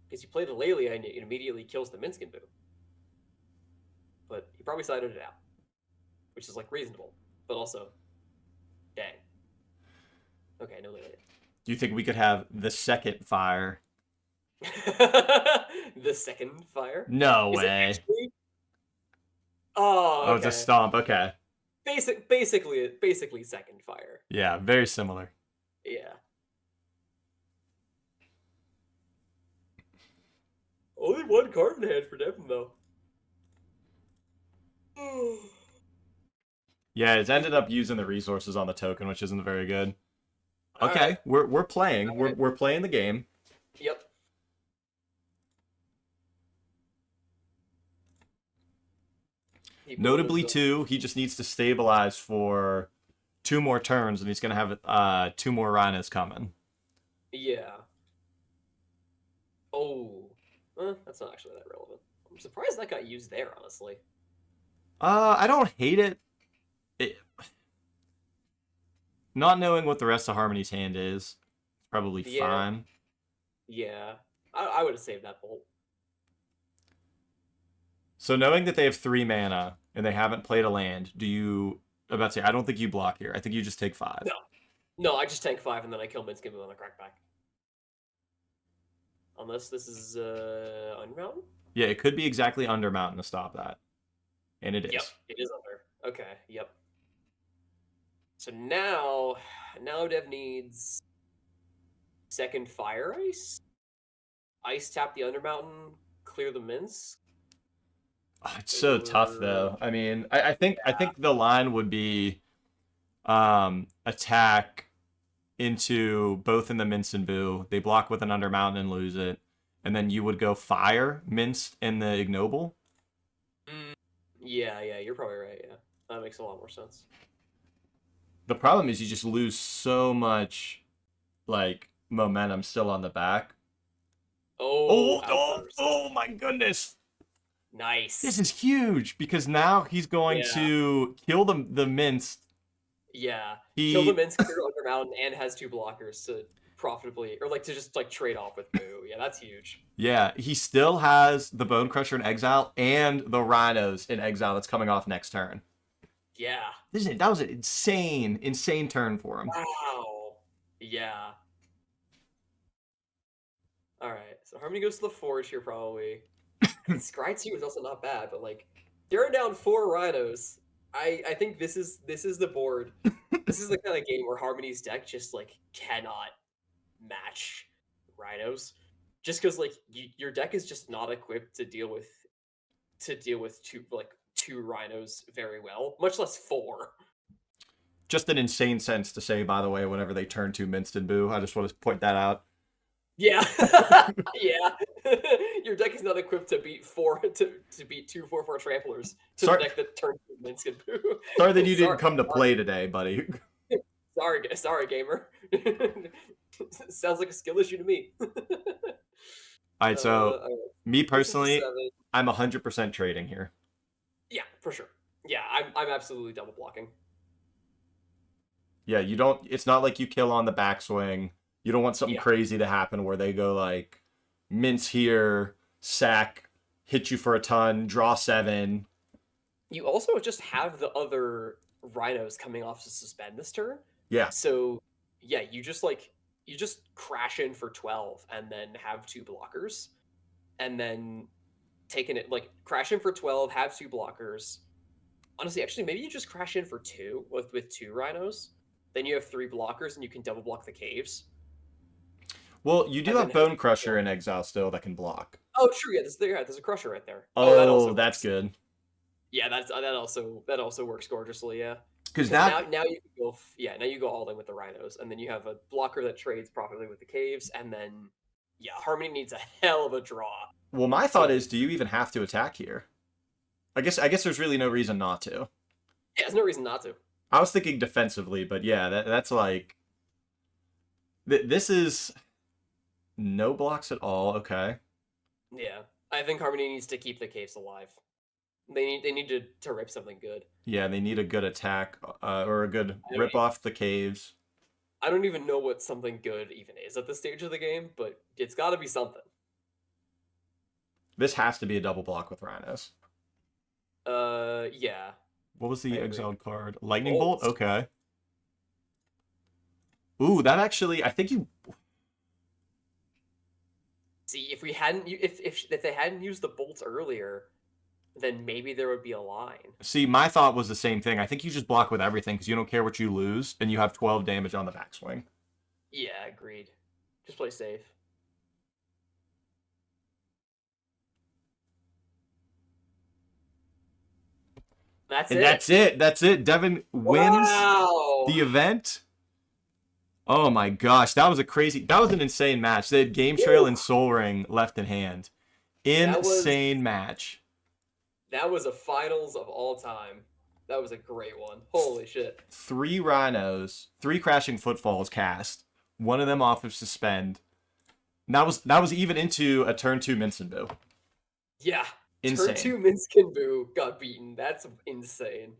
S2: Because you play the Lelia and it immediately kills the Minskin boo. But he probably sided it out. Which is like reasonable. But also, dang. Okay, no Lelia.
S1: Do you think we could have the second fire?
S2: The second fire?
S1: No
S2: Is it
S1: way.
S2: actually? Oh,
S1: Oh, it's a
S2: okay.
S1: stomp. Okay.
S2: Basically second fire.
S1: Yeah, very similar.
S2: Yeah. Only one card in hand for Devin though.
S1: Yeah, it's
S2: He's
S1: ended up using the resources on the token, which isn't very good.
S2: all right.
S1: Okay, we're playing.
S2: All right.
S1: We're playing the game.
S2: Yep. He booming
S1: Notably,
S2: the
S1: too, he just needs to stabilize for 2 more turns, and he's gonna have 2 more rhinos coming.
S2: yeah. Oh, that's not actually that relevant. I'm surprised that got used there, honestly.
S1: I don't hate it. it. Not knowing what the rest of Harmony's hand is, it's probably
S2: Yeah,
S1: fine.
S2: yeah. I would have saved that bolt.
S1: So knowing that they have 3 mana and they haven't played a land, do you? I'm about to say, I don't think you block here. I think you just take 5.
S2: No, no, I just tank 5 and then I kill Minskin on the crackback. Unless this is Unmountain?
S1: Yeah, it could be exactly under mountain to stop that, and it
S2: Yep,
S1: is.
S2: it is under. Okay, yep. So now Dev needs second fire ice tap the Undermountain, clear the mints,
S1: Oh, it's so tough
S2: or
S1: though. I mean, I think the line would be attack into both in the mince and boo. They block with an undermountain and lose it, and then you would go fire minced in the ignoble.
S2: mm, yeah, you're probably right. Yeah, that makes a lot more sense.
S1: The problem is you just lose so much like momentum still on the back.
S2: Oh, outburst,
S1: Oh my goodness. This
S2: nice.
S1: is huge because now he's going
S2: Yeah,
S1: to kill the mince.
S2: yeah. Kill the
S1: He
S2: mints, clear Undermountain, and has 2 blockers to profitably, or like to just like trade off with Boo. Yeah, that's huge.
S1: Yeah, he still has the Bone Crusher in exile and the Rhinos in exile that's coming off next turn.
S2: Yeah.
S1: That was an insane turn for him.
S2: Wow. Yeah. All right. So Harmony goes to the Forge here probably. I mean, Scry 2 is also not bad, but like they're down 4 Rhinos. I think this is the board. This is the kind of game where Harmony's deck just like cannot match Rhinos, just because like your deck is just not equipped to deal with two Rhinos very well, much less 4.
S1: Just an insane sense to say, by the way, whenever they turn to Minced and Boo. I just want to point that out.
S2: Yeah, yeah. Your deck is not equipped to beat beat 2/4/4 tramplers to the
S1: Sorry,
S2: deck that turns to Minsk and Boo.
S1: sorry that you didn't
S2: sorry,
S1: come to play today, buddy.
S2: sorry, gamer. Sounds like a skill issue to me.
S1: All right, so
S2: All right.
S1: me
S2: This is the
S1: personally,
S2: 7.
S1: I'm 100% trading here.
S2: Yeah, for sure. Yeah, I'm absolutely double blocking.
S1: Yeah, you don't. It's not like you kill on the backswing. You don't want something
S2: Yeah.
S1: crazy to happen where they go like mince here, sack, hit you for a ton, draw 7.
S2: You also just have the other rhinos coming off to suspend this turn.
S1: Yeah,
S2: So yeah, you just crash in for 12 and then have 2 blockers. And then taking it like crash in for 12, have 2 blockers. Honestly, actually, maybe you just crash in for 2 with 2 rhinos. Then you have 3 blockers and you can double block the caves.
S1: well, you do
S2: And then
S1: have
S2: have
S1: Bone Crusher in exile still that can block.
S2: oh true, yeah, there's a crusher right there. Oh, that
S1: Oh,
S2: also
S1: that's
S2: works.
S1: good.
S2: Yeah, that also works gorgeously. Yeah,
S1: Because
S2: because
S1: now,
S2: now you can go yeah, now you go all in with the rhinos, and then you have a blocker that trades properly with the caves, and then yeah, Harmony needs a hell of a draw.
S1: well, my thought
S2: So
S1: is, do you even have to attack here? I guess there's really no reason not to.
S2: yeah, there's no reason not to.
S1: I was thinking defensively, but yeah, that's like this is no blocks at all. Okay.
S2: Yeah, I think Harmony needs to keep the caves alive. They need to rip something good.
S1: Yeah, they need a good attack or a good
S2: I don't
S1: rip off the caves.
S2: I don't even know what something good even is at this stage of the game, but it's got to be something.
S1: This has to be a double block with Rhinos.
S2: Yeah,
S1: What was
S2: I
S1: the
S2: agree.
S1: exiled card? Lightning bolt.
S2: Bolts.
S1: Okay. Ooh, that actually. I think you.
S2: See, if we hadn't, if they hadn't used the bolts earlier, then maybe there would be a line.
S1: See, my thought was the same thing. I think you just block with everything because you don't care what you lose, and you have 12 damage on the backswing.
S2: Yeah, agreed. Just play safe. That's
S1: And
S2: it.
S1: that's it. That's it. Devin wins
S2: Wow.
S1: the event. Oh my gosh, that was a crazy. That was an insane match. They had Game Trail
S2: Woo!
S1: and Soul Ring left in hand.
S2: That was
S1: Insane match.
S2: that was a finals of all time. That was a great one. Holy shit.
S1: 3 Rhinos, 3 Crashing Footfalls cast. One of them off of suspend. That was even into a turn 2 Minson.
S2: Yeah. Turn
S1: Insane.
S2: two Minskin Boo got beaten. That's insane.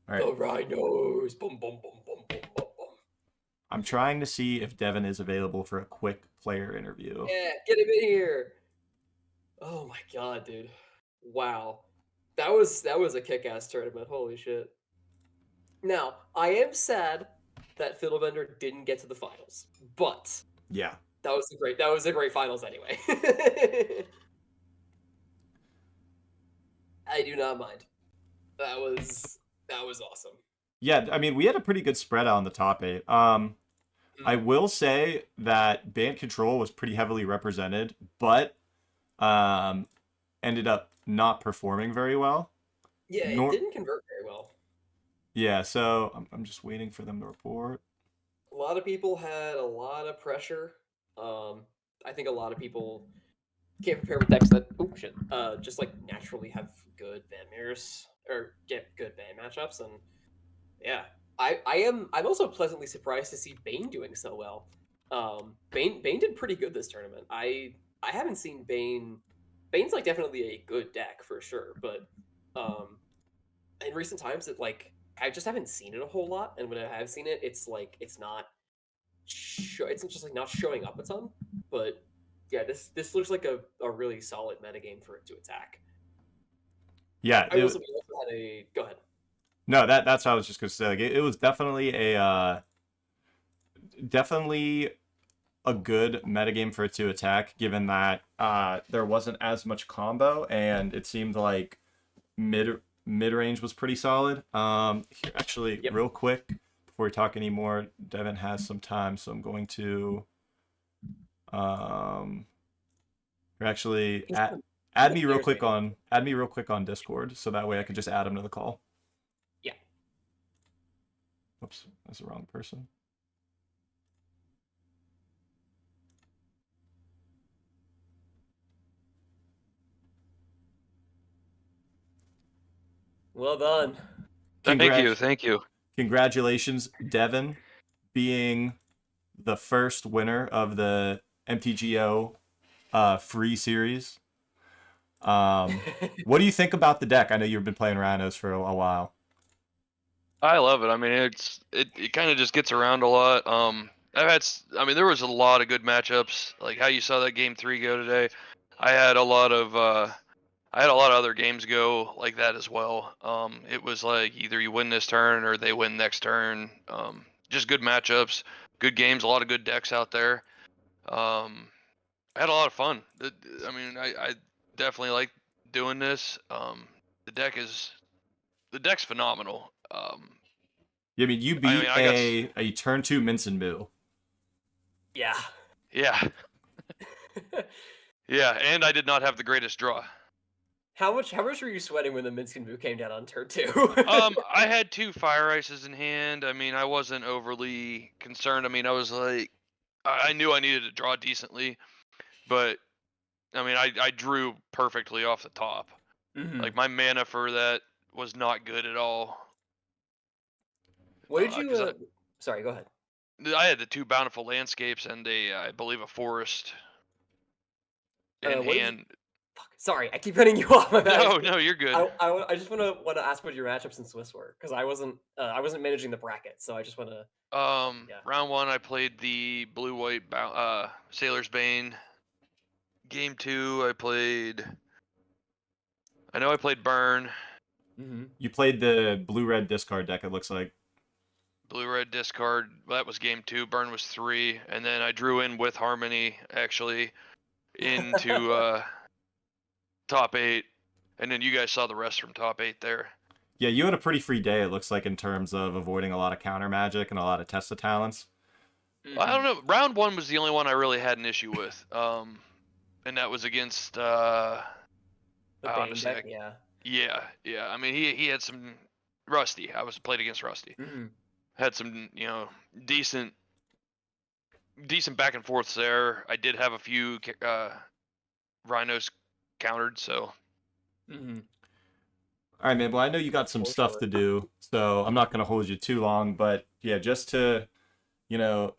S1: All right.
S2: The Rhinos. Boom, boom, boom, boom, boom, boom, boom.
S1: I'm trying to see if Devin is available for a quick player interview.
S2: Yeah, get him in here. Oh my god, dude. Wow. That was a kick-ass tournament. Holy shit. Now, I am sad that Fiddlebender didn't get to the finals, but
S1: Yeah.
S2: that was a great finals anyway. I do not mind. That was awesome.
S1: Yeah, I mean, we had a pretty good spread out on the top 8. I
S2: Mm.
S1: will say that Band Control was pretty heavily represented, but um, ended up not performing very well.
S2: Yeah, it
S1: Nor
S2: didn't convert very well.
S1: Yeah, so I'm just waiting for them to report.
S2: A lot of people had a lot of pressure. Um, I think a lot of people can't prepare with decks that oh shit, just like naturally have good van mirrors or get good van matchups, and yeah, I'm also pleasantly surprised to see Bane doing so well. Bane did pretty good this tournament. I haven't seen Bane. Bane's like definitely a good deck for sure, but um, in recent times it like I just haven't seen it a whole lot, and when I have seen it, it's like it's just like not showing up a ton. But yeah, this looks like a really solid metagame for it to attack.
S1: Yeah,
S2: I will say we also had a go ahead.
S1: no, that's what I was just gonna say. Like, it was definitely a good metagame for it to attack, given that there wasn't as much combo, and it seemed like mid range was pretty solid. Here, actually,
S2: Yep.
S1: real quick before we talk anymore, Devin has some time, so I'm going to um, actually
S2: He's
S1: add
S2: got a
S1: add
S2: couple
S1: me real
S2: players
S1: quick
S2: waiting.
S1: on Discord, so that way I can just add him to the call.
S2: Yeah.
S1: Oops, that's the wrong person.
S2: Well done.
S3: Thank you,
S1: Congrats,
S3: thank you.
S1: congratulations, Devin, being the first winner of the MTGO free series. What do you think about the deck? I know you've been playing Rhinos for a while.
S3: I love it. I mean, it kind of just gets around a lot. I mean, there was a lot of good matchups, like how you saw that game 3 go today. I had a lot of other games go like that as well. It was like either you win this turn or they win next turn. Just good matchups, good games, a lot of good decks out there. Um, I had a lot of fun. I mean, I definitely like doing this. The deck is the deck's phenomenal.
S1: I mean, you
S3: I mean,
S1: beat
S3: I got
S1: a turn 2 Minson.
S2: Yeah.
S3: yeah, yeah, and I did not have the greatest draw.
S2: How much were you sweating when the Minskin Boo came down on turn 2?
S3: I had 2 fire ices in hand. I mean, I wasn't overly concerned. I mean, I was like, I knew I needed to draw decently, but I mean, I drew perfectly off the top.
S2: Mhm.
S3: Like my mana for that was not good at all.
S2: What did you,
S3: Because
S2: sorry, go ahead.
S3: I had the 2 bountiful landscapes and I believe a forest in
S2: What did you
S3: hand.
S2: fuck, sorry, I keep cutting you off, my bad.
S3: No, no, you're good.
S2: I just wanna ask what your matchups in Swiss were, because I wasn't managing the bracket, so I just wanna yeah.
S3: Round 1 I played the blue-white Sailor's Bane. Game 2 I know I played Burn.
S2: Mhm.
S1: You played the blue-red discard deck, it looks like.
S3: Blue-red discard. That was game 2. Burn was 3, and then I drew in with Harmony actually into top 8, and then you guys saw the rest from top 8 there.
S1: Yeah, you had a pretty free day, it looks like, in terms of avoiding a lot of counter magic and a lot of test of talents.
S3: I don't
S2: Mhm.
S3: know. Round 1 was the only one I really had an issue with. And that was against
S2: The Bane
S3: honestly,
S2: deck, yeah.
S3: yeah. I mean, he had some Rusty. I was played against Rusty.
S2: Mhm.
S3: Had some, decent back and forths there. I did have a few rhinos countered, so
S2: Mhm.
S1: All right, man. Well, I know you got some
S2: For
S1: stuff
S2: sure.
S1: to do, so I'm not going to hold you too long. But yeah, just to, you know,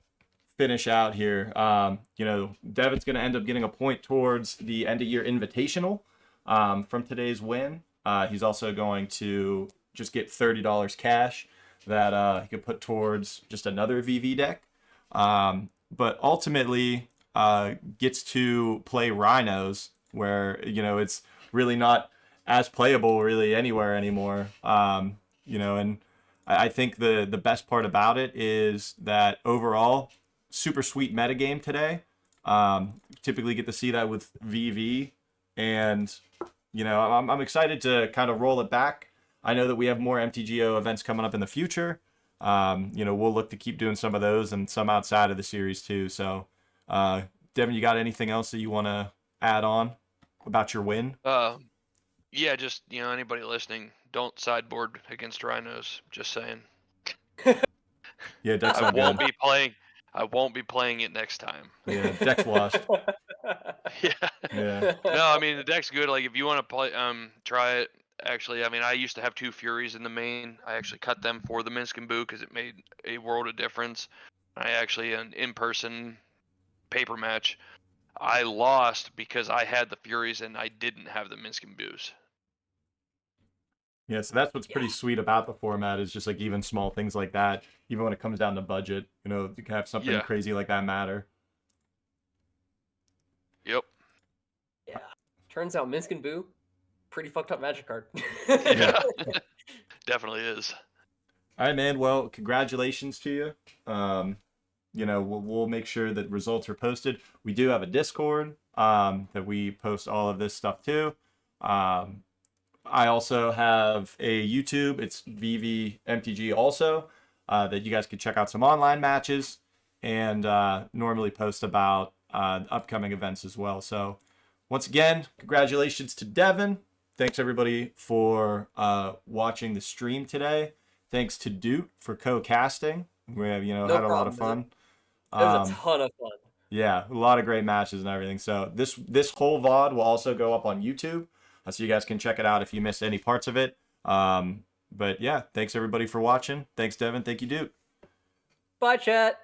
S1: finish out here, Devin's going to end up getting a point towards the end of year invitational from today's win. He's also going to just get $30 cash that he could put towards just another VV deck. But ultimately, gets to play Rhinos, where it's really not as playable really anywhere anymore. And I think the best part about it is that overall, super sweet metagame today. Typically get to see that with VV, and I'm excited to kind of roll it back. I know that we have more MTGO events coming up in the future. We'll look to keep doing some of those and some outside of the series too. So, Devin, you got anything else that you want to add on about your win?
S3: yeah, just anybody listening, don't sideboard against rhinos. Just saying.
S1: Yeah, deck's
S3: I
S1: not
S3: won't
S1: good.
S3: be playing. I won't be playing it next time.
S1: Yeah, deck's washed.
S3: Yeah.
S1: Yeah.
S3: No, I mean the deck's good. Like if you want to play, try it. Actually, I mean I used to have 2 Furies in the main. I actually cut them for the Minskin Boo because it made a world of difference. I actually an in-person paper match. I lost because I had the Furies and I didn't have the Minskin Boos.
S1: Yeah, so that's what's
S2: Yeah.
S1: pretty sweet about the format is just like even small things like that, even when it comes down to budget, you can have something
S3: Yeah.
S1: crazy like that matter.
S3: Yep.
S2: Yeah. Turns out Minskin Boo, pretty fucked up magic card.
S1: Yeah.
S3: Yeah. Definitely is.
S1: All right, man. Well, congratulations to you. We'll make sure that results are posted. We do have a Discord that we post all of this stuff to. I also have a YouTube. It's VVMTG also that you guys can check out some online matches and normally post about upcoming events as well. So once again, congratulations to Devin. Thanks everybody for watching the stream today. Thanks to Duke for co-casting. We have
S2: No
S1: had a lot of
S2: problem.
S1: fun.
S2: It was a
S1: Um,
S2: ton of fun.
S1: yeah, a lot of great matches and everything. So this whole VOD will also go up on YouTube, so you guys can check it out if you missed any parts of it. But yeah, thanks everybody for watching. Thanks Devin. Thank you, Duke.
S2: Bye, chat.